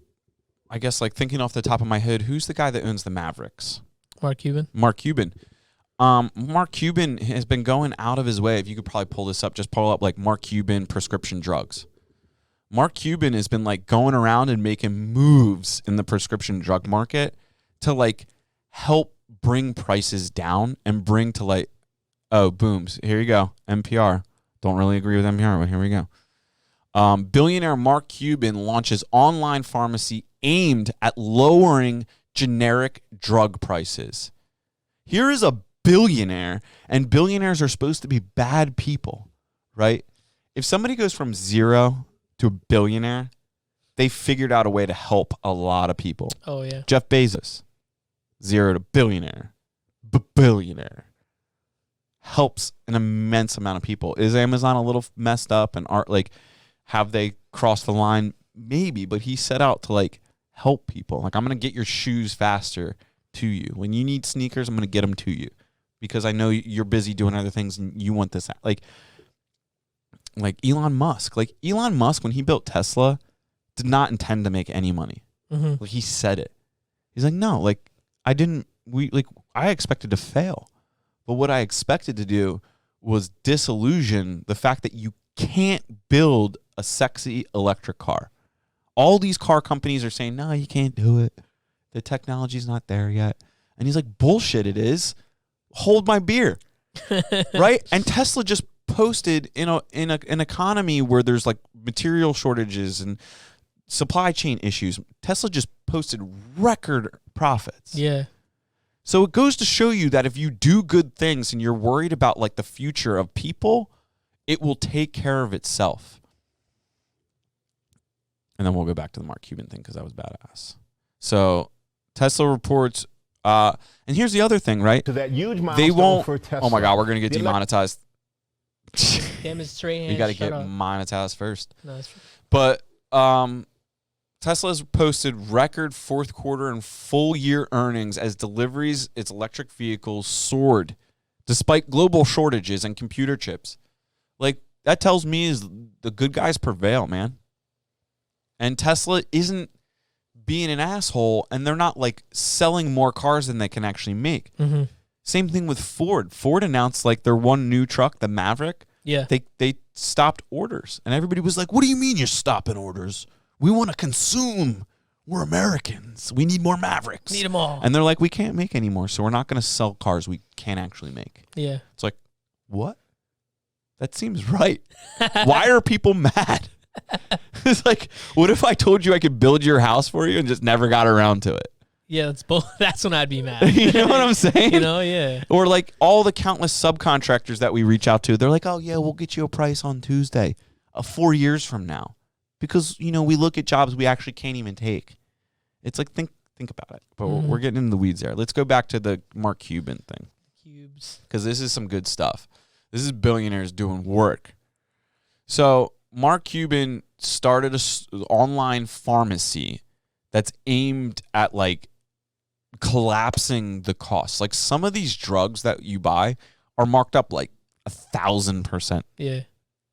S1: guess like thinking off the top of my head, who's the guy that owns the Mavericks?
S2: Mark Cuban.
S1: Mark Cuban has been going out of his way. If you could probably pull this up, just pull up like Mark Cuban prescription drugs. Mark Cuban has been like going around and making moves in the prescription drug market to like help bring prices down and bring to like, oh, booms. Here you go. NPR. Don't really agree with NPR, but here we go. Billionaire Mark Cuban launches online pharmacy aimed at lowering generic drug prices. Here is a billionaire, and billionaires are supposed to be bad people, right? If somebody goes from zero to a billionaire, they figured out a way to help a lot of people.
S2: Oh, yeah.
S1: Jeff Bezos, zero to billionaire, billionaire. Helps an immense amount of people. Is Amazon a little messed up and have they crossed the line? Maybe, but he set out to like help people. Like, I'm going to get your shoes faster to you. When you need sneakers, I'm going to get them to you because I know you're busy doing other things and you want this. Like Elon Musk. Like, Elon Musk, when he built Tesla, did not intend to make any money.
S2: Mm-hmm.
S1: Like, he said it. He's like, no, like, I expected to fail. But what I expected to do was disillusion the fact that you can't build a sexy electric car. All these car companies are saying, no, you can't do it. The technology's not there yet. And he's like, bullshit, it is. Hold my beer. Right? And Tesla just posted in an economy where there's like material shortages and supply chain issues. Tesla just posted record profits.
S2: Yeah.
S1: So it goes to show you that if you do good things and you're worried about like the future of people, it will take care of itself. And then we'll go back to the Mark Cuban thing because that was badass. So Tesla reports, and here's the other thing, right?
S3: To that huge milestone
S1: they won't.
S3: for Tesla.
S1: Oh my God, we're gonna get demonetized.
S2: Demonstrating.
S1: We got to get monetized first.
S2: No, that's true.
S1: But Tesla's posted record fourth quarter and full year earnings as deliveries its electric vehicles soared despite global shortages and computer chips. Like, that tells me is the good guys prevail, man. And Tesla isn't being an asshole, and they're not like selling more cars than they can actually make.
S2: Mm-hmm.
S1: Same thing with Ford. Ford announced like their one new truck, the Maverick.
S2: Yeah.
S1: They stopped orders, and everybody was like, "What do you mean you're stopping orders? We want to consume. we're Americans. We need more Mavericks.
S2: Need them all.
S1: And they're like, we can't make any more, so we're not going to sell cars we can't actually make.
S2: Yeah.
S1: It's like, what? That seems right. Why are people mad? It's like, what if I told you I could build your house for you and just never got around to it?
S2: Yeah, that's when I'd be mad.
S1: You know what I'm saying?
S2: Yeah.
S1: Or like all the countless subcontractors that we reach out to, they're like, oh, yeah, we'll get you a price on Tuesday, 4 years from now. Because, we look at jobs we actually can't even take. It's like, think about it. But we're getting into the weeds there. Let's go back to the Mark Cuban thing.
S2: Cubes.
S1: Because this is some good stuff. This is billionaires doing work. So Mark Cuban started an online pharmacy that's aimed at like collapsing the costs. Like some of these drugs that you buy are marked up like 1,000%.
S2: Yeah.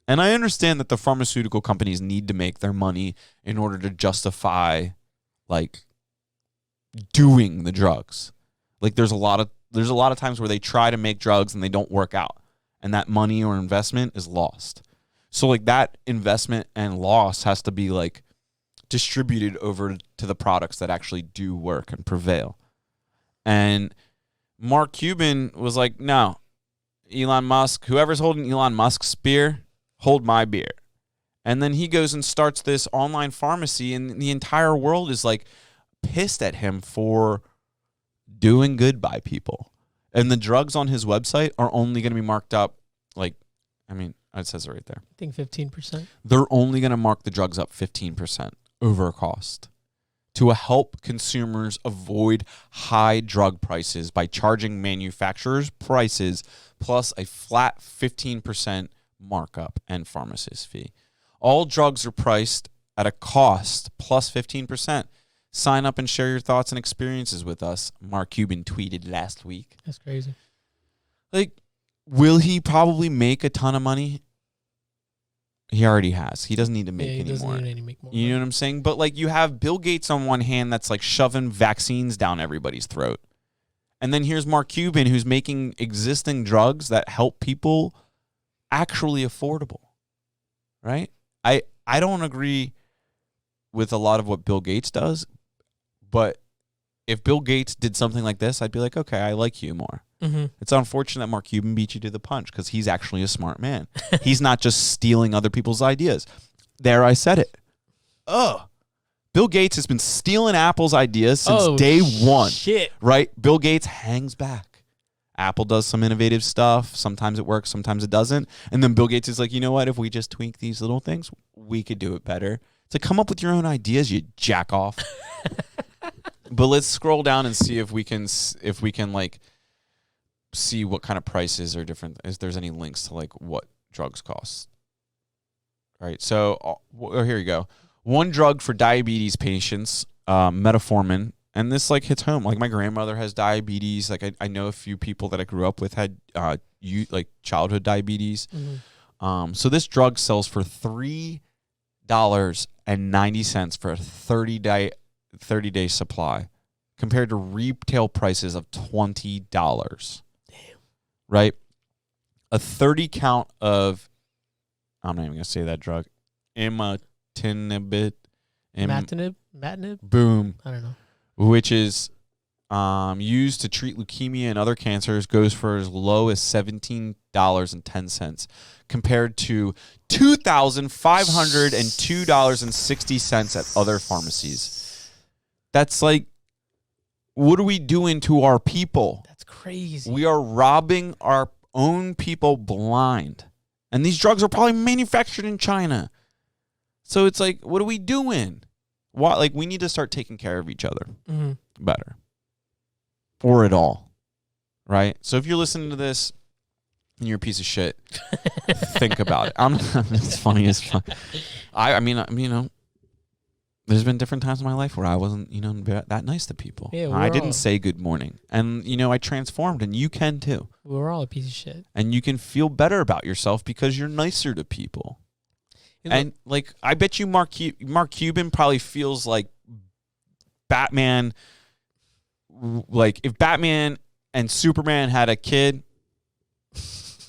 S1: And I understand that the pharmaceutical companies need to make their money in order to justify like doing the drugs. Like there's a lot of times where they try to make drugs and they don't work out, and that money or investment is lost. So like that investment and loss has to be like distributed over to the products that actually do work and prevail. And Mark Cuban was like, no, Elon Musk, whoever's holding Elon Musk's beer, hold my beer. And then he goes and starts this online pharmacy, and the entire world is like pissed at him for doing good by people. And the drugs on his website are only going to be marked up like, it says it right there.
S2: I think 15%.
S1: They're only going to mark the drugs up 15% over cost to help consumers avoid high drug prices by charging manufacturers prices plus a flat 15% markup and pharmacist fee. All drugs are priced at a cost plus 15%. Sign up and share your thoughts and experiences with us, Mark Cuban tweeted last week.
S2: That's crazy.
S1: Like, will he probably make a ton of money? He already has. He doesn't need to make any more.
S2: Doesn't need to make more.
S1: You know what I'm saying? But like you have Bill Gates on one hand that's like shoving vaccines down everybody's throat. And then here's Mark Cuban who's making existing drugs that help people actually affordable. Right? I don't agree with a lot of what Bill Gates does, but if Bill Gates did something like this, I'd be like, okay, I like you more.
S2: Mm-hmm.
S1: It's unfortunate that Mark Cuban beat you to the punch because he's actually a smart man. He's not just stealing other people's ideas. There, I said it. Bill Gates has been stealing Apple's ideas since day one.
S2: Shit.
S1: Right? Bill Gates hangs back. Apple does some innovative stuff. Sometimes it works, sometimes it doesn't. And then Bill Gates is like, you know what? If we just tweak these little things, we could do it better. So come up with your own ideas, you jack off. But let's scroll down and see if we can like see what kind of prices are different. If there's any links to like what drugs cost. All right, so here you go. One drug for diabetes patients, metformin, and this like hits home. Like my grandmother has diabetes. Like I know a few people that I grew up with had childhood diabetes.
S2: Mm-hmm.
S1: So this drug sells for $3.90 for a 30-day supply, compared to retail prices of $20.
S2: Damn.
S1: Right? A 30 count of, I'm not even going to say that drug, imatinib.
S2: Imatinib?
S1: Boom.
S2: I don't know.
S1: Which is used to treat leukemia and other cancers, goes for as low as $17.10, compared to $2,502.60 at other pharmacies. That's like, what are we doing to our people?
S2: That's crazy.
S1: We are robbing our own people blind. And these drugs are probably manufactured in China. So it's like, what are we doing? Why? Like, we need to start taking care of each other better. Or at all. Right? So if you're listening to this and you're a piece of shit, think about it. It's funny as fuck. I mean, there's been different times in my life where I wasn't, that nice to people.
S2: Yeah,
S1: I didn't say good morning. And, I transformed, and you can too.
S2: We're all a piece of shit.
S1: And you can feel better about yourself because you're nicer to people. And, like, I bet you Mark Cuban probably feels like Batman. Like, if Batman and Superman had a kid,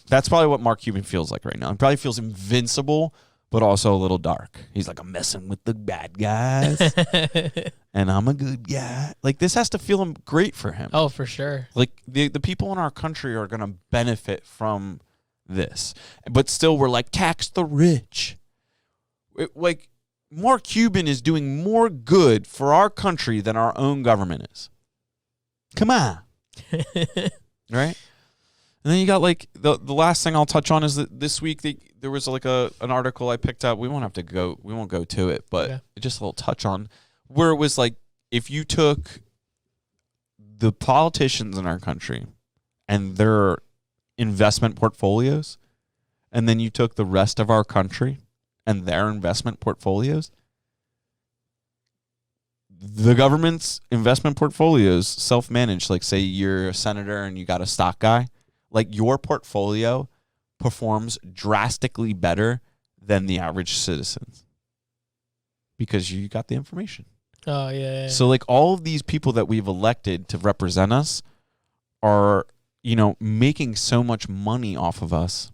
S1: that's probably what Mark Cuban feels like right now. He probably feels invincible, but also a little dark. He's like, I'm messing with the bad guys, and I'm a good guy. Like, this has to feel great for him.
S2: Oh, for sure.
S1: Like, the people in our country are going to benefit from this. But still, we're like, tax the rich. Like, Mark Cuban is doing more good for our country than our own government is. Come on. Right? And then you got, like, the last thing I'll touch on is that this week there was like an article I picked up. We won't go to it, but just a little touch on where it was like, if you took the politicians in our country and their investment portfolios, and then you took the rest of our country and their investment portfolios, the government's investment portfolios self-managed. Like, say you're a senator and you got a stock guy, like, your portfolio performs drastically better than the average citizens because you got the information.
S2: Oh, yeah.
S1: So, like, all of these people that we've elected to represent us are, making so much money off of us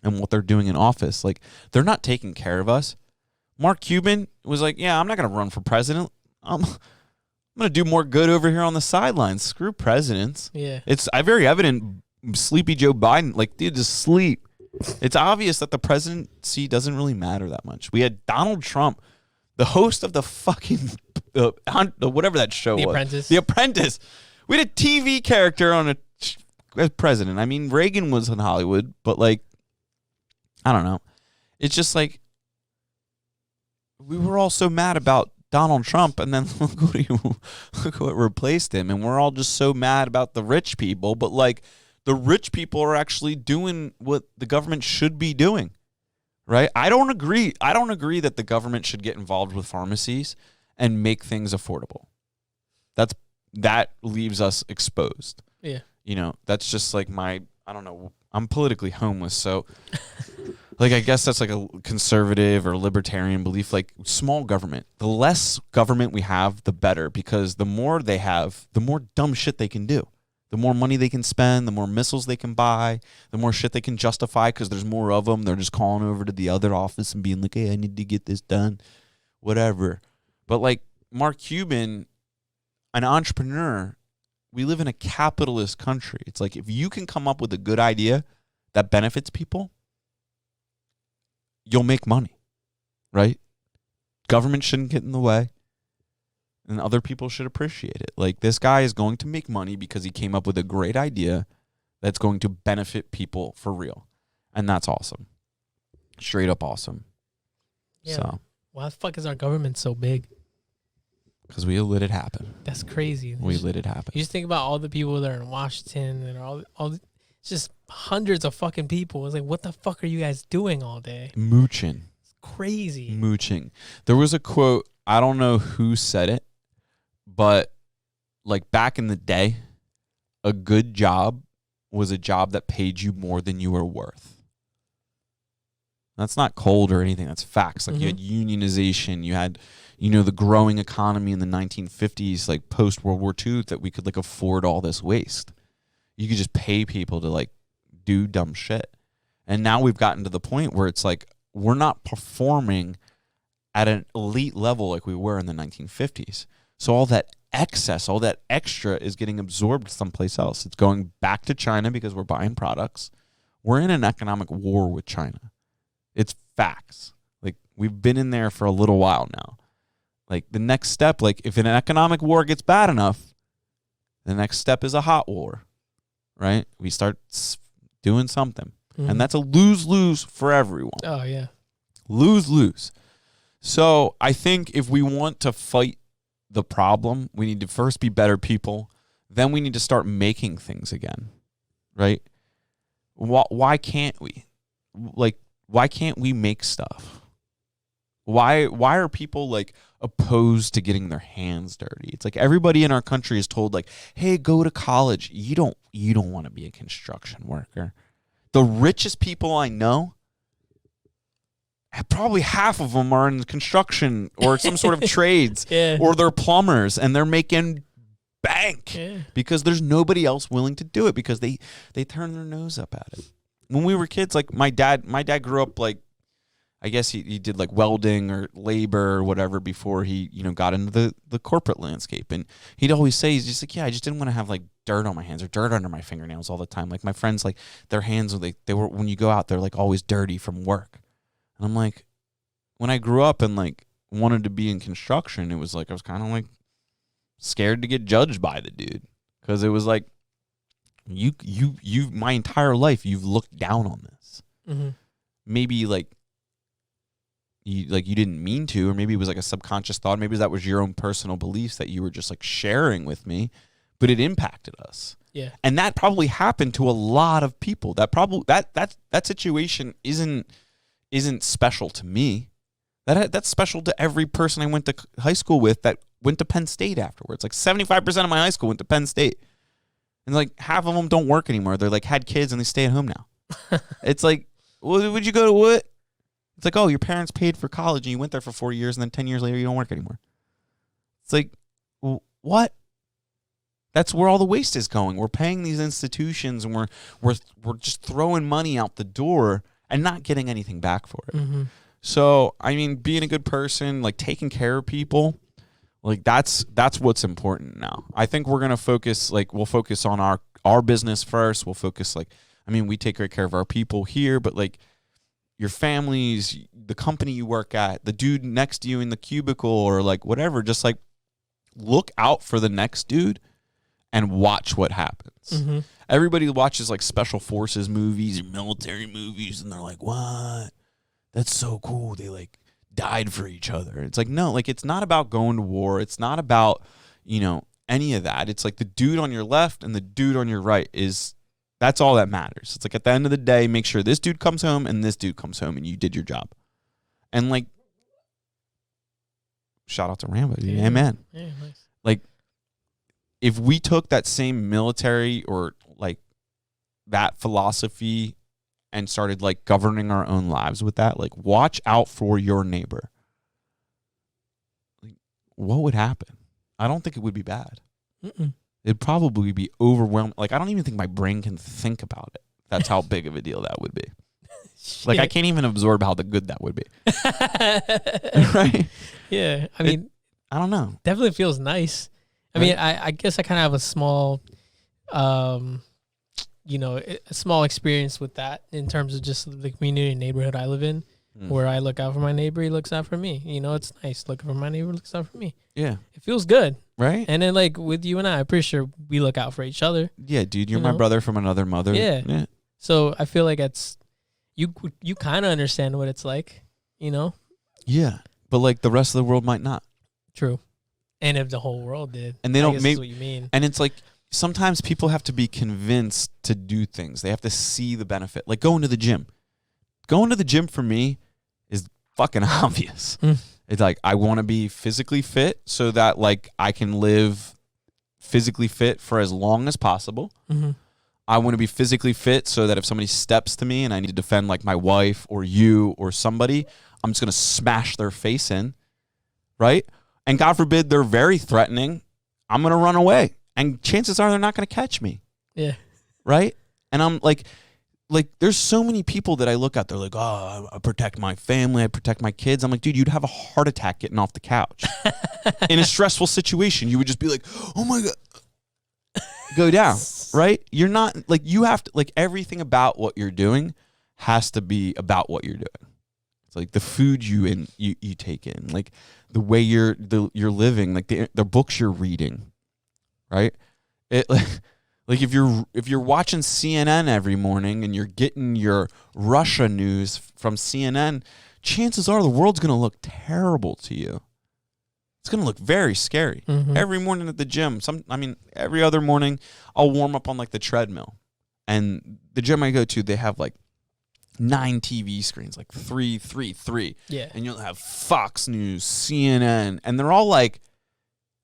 S1: and what they're doing in office. Like, they're not taking care of us. Mark Cuban was like, yeah, I'm not going to run for president. I'm going to do more good over here on the sidelines. Screw presidents.
S2: Yeah.
S1: It's very evident. Sleepy Joe Biden, like, dude, just sleep. It's obvious that the presidency doesn't really matter that much. We had Donald Trump, the host of the fucking whatever that show was.
S2: Apprentice.
S1: The Apprentice. We had a TV character as president. I mean, Reagan was in Hollywood, but, like, I don't know. It's just like, we were all so mad about Donald Trump, and then look what replaced him, and we're all just so mad about the rich people, but, like, the rich people are actually doing what the government should be doing, right? I don't agree that the government should get involved with pharmacies and make things affordable. That leaves us exposed.
S2: Yeah.
S1: That's just like I don't know, I'm politically homeless, so like, I guess that's like a conservative or libertarian belief. Like, small government, the less government we have, the better, because the more they have, the more dumb shit they can do. The more money they can spend, the more missiles they can buy, the more shit they can justify because there's more of them. They're just calling over to the other office and being like, hey, I need to get this done, whatever. But, like, Mark Cuban, an entrepreneur, we live in a capitalist country. It's like, if you can come up with a good idea that benefits people, you'll make money, right? Government shouldn't get in the way. And other people should appreciate it. Like, this guy is going to make money because he came up with a great idea that's going to benefit people for real. And that's awesome. Straight up awesome.
S2: Yeah.
S1: So,
S2: why the fuck is our government so big?
S1: Because we let it happen.
S2: That's crazy.
S1: We let it happen.
S2: You just think about all the people that are in Washington and it's just hundreds of fucking people. It's like, what the fuck are you guys doing all day?
S1: Mooching.
S2: It's crazy.
S1: Mooching. There was a quote, I don't know who said it, but, like, back in the day, a good job was a job that paid you more than you were worth. That's not cold or anything. That's facts. Like, you had unionization. You had, the growing economy in the 1950s, like, post-World War II, that we could, like, afford all this waste. You could just pay people to, like, do dumb shit. And now we've gotten to the point where it's like, we're not performing at an elite level like we were in the 1950s. So all that excess, all that extra is getting absorbed someplace else. It's going back to China because we're buying products. We're in an economic war with China. It's facts. Like, we've been in there for a little while now. Like, the next step, like, if an economic war gets bad enough, the next step is a hot war, right? We start doing something. And that's a lose-lose for everyone.
S2: Oh, yeah.
S1: Lose-lose. So I think if we want to fight the problem, we need to first be better people. Then we need to start making things again, right? Why can't we? Like, why can't we make stuff? Why are people, like, opposed to getting their hands dirty? It's like everybody in our country is told, like, hey, go to college. You don't want to be a construction worker. The richest people I know, probably half of them are in construction or some sort of trades, or they're plumbers, and they're making bank because there's nobody else willing to do it because they turn their nose up at it. When we were kids, like, my dad grew up, like, I guess he did like welding or labor or whatever before he, got into the corporate landscape. And he'd always say, he's just like, yeah, I just didn't want to have like dirt on my hands or dirt under my fingernails all the time. Like my friends, like their hands, they were, when you go out, they're like always dirty from work. And I'm like, when I grew up and like wanted to be in construction, it was like, I was kind of like scared to get judged by the dude. Cause it was like, you, my entire life, you've looked down on this.
S2: Mm-hmm.
S1: Maybe like you didn't mean to, or maybe it was like a subconscious thought. Maybe that was your own personal beliefs that you were just like sharing with me, but it impacted us.
S2: Yeah.
S1: And that probably happened to a lot of people. That probably that situation isn't special to me. That's special to every person I went to high school with that went to Penn State afterwards. Like 75% of my high school went to Penn State. And like half of them don't work anymore. They're like had kids and they stay at home now. It's like, well, would you go to what? It's like, oh, your parents paid for college and you went there for 4 years and then 10 years later you don't work anymore. It's like, what? That's where all the waste is going. We're paying these institutions and we're just throwing money out the door and not getting anything back for it.
S2: Mm-hmm.
S1: So, I mean, being a good person, like taking care of people, like that's what's important now. I think we're going to focus, like we'll focus on our business first. We'll focus we take great care of our people here, but like your families, the company you work at, the dude next to you in the cubicle or like whatever, just like look out for the next dude and watch what happens.
S2: Mm-hmm.
S1: Everybody watches like special forces movies and military movies and they're like, what? That's so cool. They like died for each other. It's like, no, like it's not about going to war. It's not about, any of that. It's like the dude on your left and the dude on your right that's all that matters. It's like at the end of the day, make sure this dude comes home and this dude comes home and you did your job. And like, shout out to Rambo.
S2: Yeah.
S1: Amen.
S2: Yeah, nice.
S1: Like, if we took that same military or like that philosophy and started like governing our own lives with that, like watch out for your neighbor, like, what would happen? I don't think it would be bad.
S2: Mm-mm.
S1: It'd probably be overwhelming. Like, I don't even think my brain can think about it. That's how big of a deal that would be. Like, I can't even absorb how good that would be. Right?
S2: Yeah. I mean,
S1: I don't know.
S2: Definitely feels nice. I mean, I guess I kind of have a small, a small experience with that in terms of just the community and neighborhood I live in, where I look out for my neighbor, he looks out for me. It's nice looking for my neighbor, looks out for me.
S1: Yeah.
S2: It feels good.
S1: Right?
S2: And then, like, with you and I'm pretty sure we look out for each other.
S1: Yeah, dude, you're my brother from another mother.
S2: Yeah. So I feel like you kind of understand what it's like,
S1: Yeah. But, like, the rest of the world might not.
S2: True. And if the whole world did.
S1: And they don't
S2: make what you mean.
S1: And it's like, sometimes people have to be convinced to do things. They have to see the benefit. Like going to the gym. Going to the gym for me is fucking obvious. It's like, I want to be physically fit so that like I can live physically fit for as long as possible.
S2: Mm-hmm.
S1: I want to be physically fit so that if somebody steps to me and I need to defend like my wife or you or somebody, I'm just going to smash their face in. Right? And God forbid they're very threatening. I'm going to run away. And chances are they're not going to catch me.
S2: Yeah.
S1: Right? And I'm like, there's so many people that I look at. They're like, oh, I protect my family. I protect my kids. I'm like, dude, you'd have a heart attack getting off the couch. In a stressful situation, you would just be like, oh my God. Go down. Right? You're not, like, you have to, like, everything about what you're doing has to be about what you're doing. It's like the food you take in, like the way you're living, like the books you're reading. Right? It like if you're watching CNN every morning and you're getting your Russia news from CNN, chances are the world's going to look terrible to you. It's going to look very scary.
S2: Mm-hmm.
S1: Every morning at the gym, every other morning I'll warm up on like the treadmill. And the gym I go to, they have like 9 TV screens, like 3.
S2: Yeah.
S1: And you'll have Fox News, CNN, and they're all like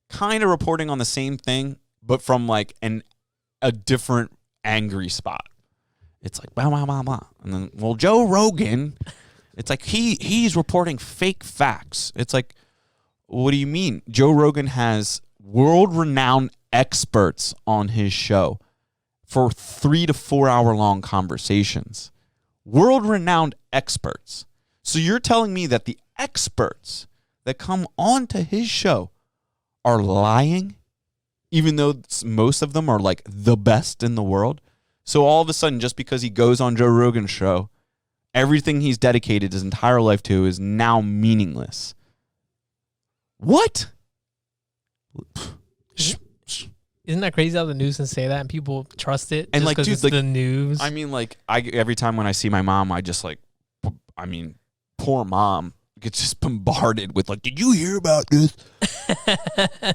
S1: kind of reporting on the same thing, but from like a different angry spot. It's like blah blah blah blah, and then Joe Rogan, it's like he's reporting fake facts. It's like, what do you mean? Joe Rogan has world-renowned experts on his show for 3 to 4 hour long conversations. World-renowned experts. So you're telling me that the experts that come onto his show are lying, even though most of them are like the best in the world? So all of a sudden, just because he goes on Joe Rogan's show, everything he's dedicated his entire life to is now meaningless. What?
S2: Isn't that crazy how the news can say that and people trust it?
S1: And
S2: just
S1: like,
S2: 'cause
S1: dude,
S2: it's
S1: like,
S2: the news.
S1: I mean, like, every time when I see my mom, I just like, I mean, poor mom gets just bombarded with like, did you hear about this?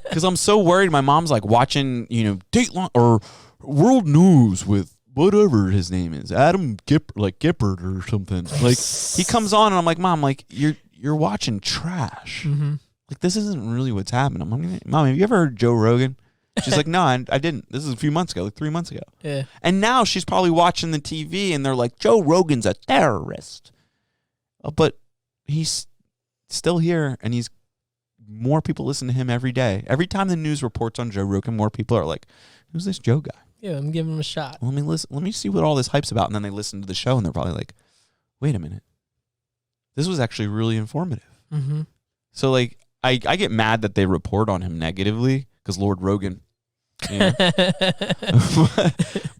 S1: Because I'm so worried. My mom's like watching, Dateline or World News with whatever his name is, Adam Gippert or something. Like, he comes on and I'm like, Mom, like, you're watching trash.
S2: Mm-hmm.
S1: Like, this isn't really what's happening. I'm like, Mom, have you ever heard Joe Rogan? She's like, no, I didn't. This is a few months ago, like 3 months ago.
S2: Yeah.
S1: And now she's probably watching the TV and they're like, Joe Rogan's a terrorist. But he's still here and more people listen to him every day. Every time the news reports on Joe Rogan, more people are like, who's this Joe guy?
S2: Yeah, let me give him a shot.
S1: Let me see what all this hype's about. And then they listen to the show and they're probably like, wait a minute. This was actually really informative.
S2: Mm-hmm.
S1: So like, I get mad that they report on him negatively because Lord Rogan.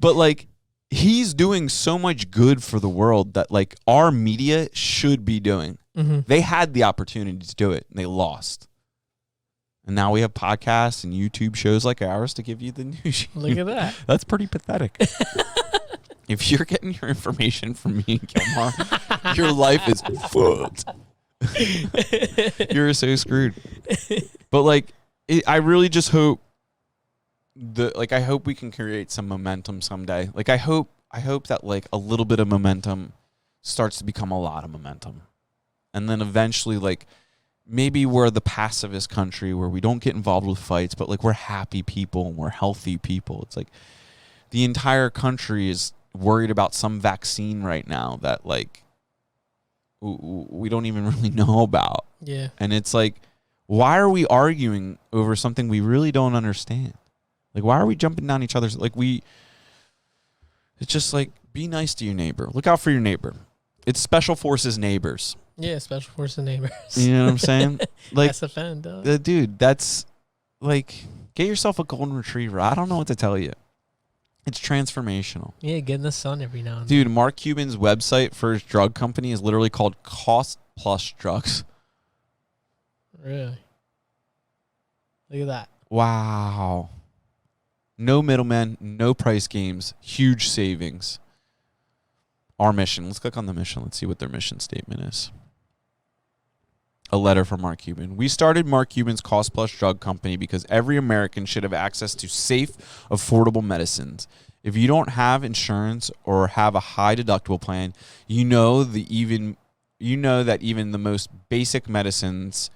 S1: But like, he's doing so much good for the world that like our media should be doing.
S2: Mm-hmm.
S1: They had the opportunity to do it and they lost. And now we have podcasts and YouTube shows like ours to give you the news.
S2: Look at that.
S1: That's pretty pathetic. If you're getting your information from me and Gilmar, your life is fucked. You're so screwed. But like, I really just hope I hope we can create some momentum someday. Like, I hope that like a little bit of momentum starts to become a lot of momentum. And then eventually, like, maybe we're the pacifist country where we don't get involved with fights, but like we're happy people and we're healthy people. It's like the entire country is worried about some vaccine right now that like we don't even really know about.
S2: Yeah.
S1: And it's like, why are we arguing over something we really don't understand? Like, why are we jumping down each other's, like, it's just like, be nice to your neighbor. Look out for your neighbor. It's Special Forces neighbors.
S2: Yeah, Special Forces neighbors.
S1: You know what I'm saying? Like,
S2: SFN, dog.
S1: Dude, that's like, get yourself a golden retriever. I don't know what to tell you. It's transformational.
S2: Yeah, get in the sun every now and then.
S1: Dude, Mark Cuban's website for his drug company is literally called Cost Plus Drugs.
S2: Really? Look at that.
S1: Wow. No middlemen, no price games, huge savings. Our mission. Let's click on the mission. Let's see what their mission statement is. A letter from Mark Cuban. We started Mark Cuban's Cost Plus Drug Company because every American should have access to safe, affordable medicines. If you don't have insurance or have a high deductible plan, you know that even the most basic medicines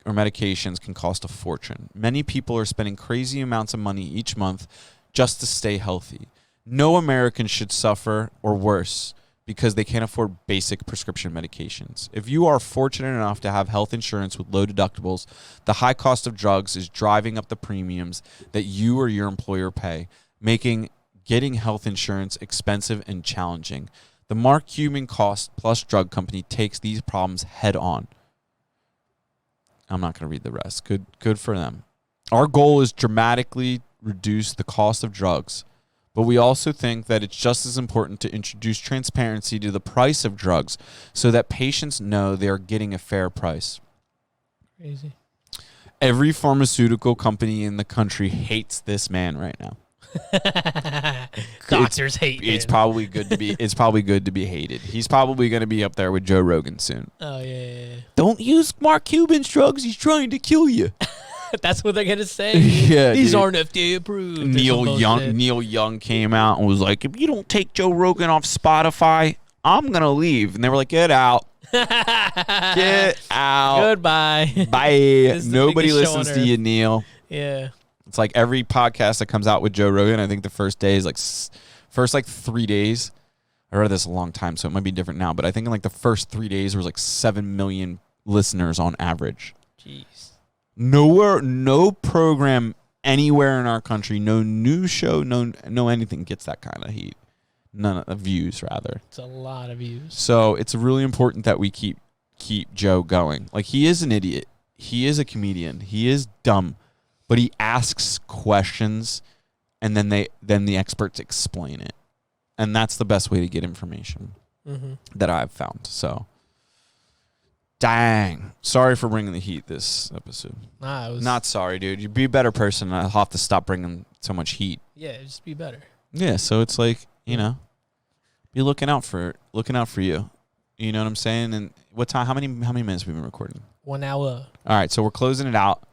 S1: or medications can cost a fortune. Many people are spending crazy amounts of money each month just to stay healthy. No American should suffer, or worse, because they can't afford basic prescription medications. If you are fortunate enough to have health insurance with low deductibles, the high cost of drugs is driving up the premiums that you or your employer pay, making getting health insurance expensive and challenging. The Mark Cuban Cost Plus Drug Company takes these problems head on. I'm not going to read the rest. Good for them. Our goal is dramatically reduce the cost of drugs, but we also think that it's just as important to introduce transparency to the price of drugs so that patients know they are getting a fair price.
S2: Crazy.
S1: Every pharmaceutical company in the country hates this man right now.
S2: Doctors hate him.
S1: It's probably good to be. It's probably good to be hated. He's probably going to be up there with Joe Rogan soon.
S2: Oh yeah.
S1: Don't use Mark Cuban's drugs. He's trying to kill you.
S2: That's what they're gonna say.
S1: Yeah,
S2: these
S1: dude.
S2: aren't FDA approved.
S1: Neil Young came out and was like, if you don't take Joe Rogan off Spotify, I'm gonna leave. And they were like, get out. Get out.
S2: Goodbye.
S1: Bye. Nobody listens to you, Neil.
S2: Yeah.
S1: It's like every podcast that comes out with Joe Rogan, I think the first day is like, first like 3 days. I read this a long time, so it might be different now. But I think in like the first 3 days, there was like 7 million listeners on average.
S2: Jeez.
S1: Nowhere, no program anywhere in our country, no news show, no anything gets that kind of heat. None of views, rather.
S2: It's a lot of views.
S1: So it's really important that we keep keep Joe going. Like, he is an idiot. He is a comedian. He is dumb, but he asks questions, and then the experts explain it, and that's the best way to get information that I've found. So, dang, sorry for bringing the heat this episode.
S2: Nah, it was
S1: not sorry, dude. You be a better person. I'll have to stop bringing so much heat.
S2: Yeah, just be better.
S1: Yeah, so it's like, you know, be looking out for you. You know what I'm saying? And what time? How many minutes have we been recording?
S2: 1 hour.
S1: All right, so we're closing it out.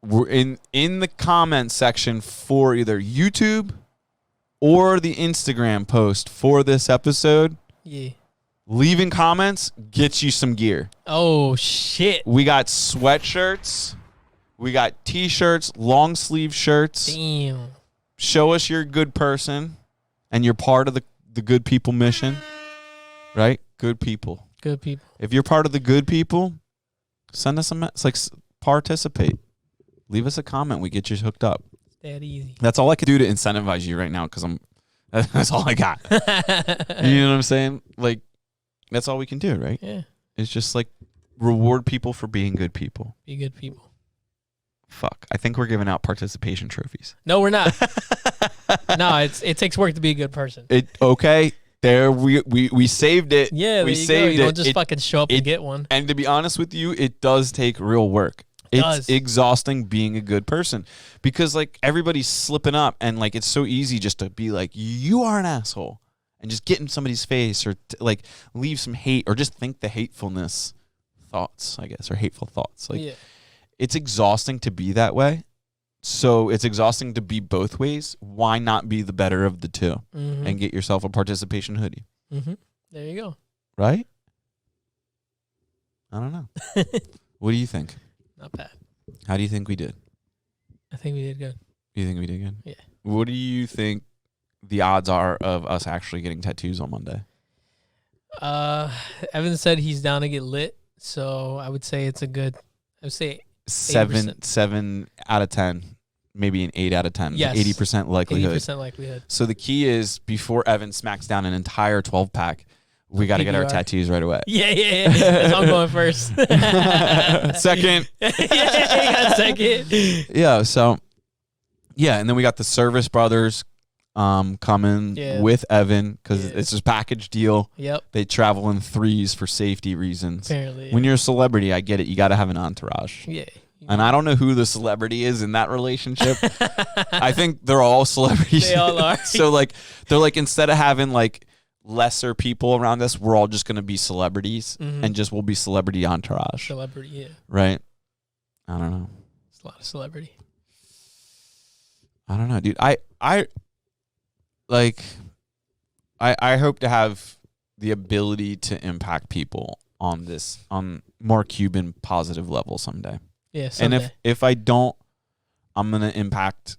S1: We're in the comment section for either YouTube or the Instagram post for this episode.
S2: Yeah.
S1: Leaving comments gets you some gear.
S2: Oh shit.
S1: We got sweatshirts. We got t-shirts, long sleeve shirts.
S2: Damn.
S1: Show us you're a good person and you're part of the good people mission. Right? Good people.
S2: Good people.
S1: If you're part of the good people, send us participate. Leave us a comment. We get you hooked up.
S2: It's that easy.
S1: That's all I could do to incentivize you right now because that's all I got. You know what I'm saying? Like, that's all we can do, right?
S2: Yeah.
S1: It's just like reward people for being good people.
S2: Be good people.
S1: Fuck. I think we're giving out participation trophies.
S2: No, we're not. No, it takes work to be a good person.
S1: Okay. There we saved it.
S2: Yeah,
S1: we
S2: there you
S1: saved
S2: go. You
S1: it.
S2: don't just fucking show up and get one.
S1: And to be honest with you, it does take real work. It's exhausting being a good person because like everybody's slipping up and like it's so easy just to be like, you are an asshole and just get in somebody's face or like leave some hate or just think the hatefulness thoughts, I guess, or hateful thoughts. Like it's exhausting to be that way. So it's exhausting to be both ways. Why not be the better of the two and get yourself a participation hoodie?
S2: There you go.
S1: Right? I don't know. What do you think?
S2: Not bad.
S1: How do you think we did?
S2: I think we did good.
S1: You think we did good?
S2: Yeah.
S1: What do you think the odds are of us actually getting tattoos on Monday?
S2: Evan said he's down to get lit, so I would say it's a good. I would say
S1: 7 out of 10, maybe an 8 out of 10.
S2: Yes.
S1: 80% likelihood.
S2: 80% likelihood.
S1: So the key is before Evan smacks down an entire 12-pack, we got to get our tattoos right away.
S2: Yeah. That's I'm going first.
S1: Second.
S2: Yeah, second.
S1: Yeah, so, yeah, and then we got the Service Brothers coming with Evan because it's a package deal.
S2: Yep.
S1: They travel in threes for safety reasons.
S2: Apparently.
S1: When you're a celebrity, I get it. You got to have an entourage.
S2: Yeah.
S1: And I don't know who the celebrity is in that relationship. I think they're all celebrities.
S2: They all are.
S1: So, like, they're like, instead of having, like, lesser people around us, we're all just going to be celebrities and just we'll be celebrity entourage.
S2: Celebrity, yeah.
S1: Right? I don't know.
S2: It's a lot of celebrity.
S1: I don't know, dude. I hope to have the ability to impact people on Mark Cuban positive level someday.
S2: Yeah, someday.
S1: And if I don't, I'm going to impact,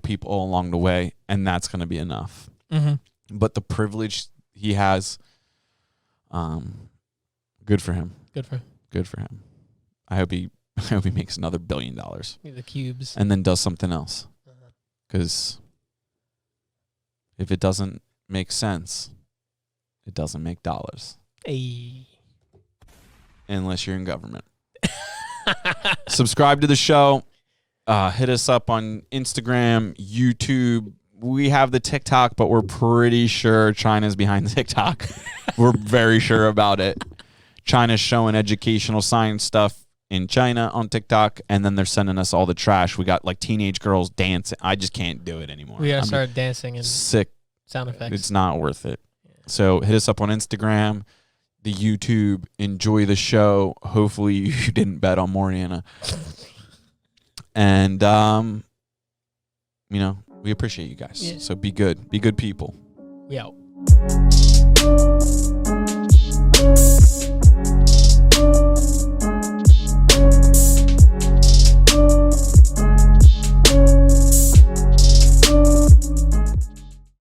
S1: people along the way, and that's going to be enough. But the privilege he has, good for him.
S2: Good for him.
S1: Good for him. I hope he makes another $1 billion.
S2: The cubes.
S1: And then does something else. Because if it doesn't make sense, it doesn't make dollars.
S2: Hey.
S1: Unless you're in government. Subscribe to the show. Hit us up on Instagram, YouTube. We have the TikTok, but we're pretty sure China's behind the TikTok. We're very sure about it. China's showing educational science stuff in China on TikTok, and then they're sending us all the trash. We got like teenage girls dancing. I just can't do it anymore.
S2: We gotta start dancing and
S1: sick
S2: sound effects.
S1: It's not worth it. Yeah. So hit us up on Instagram, the YouTube. Enjoy the show. Hopefully you didn't bet on Moriana. And we appreciate you guys. Yeah. So be good. Be good people.
S2: We out.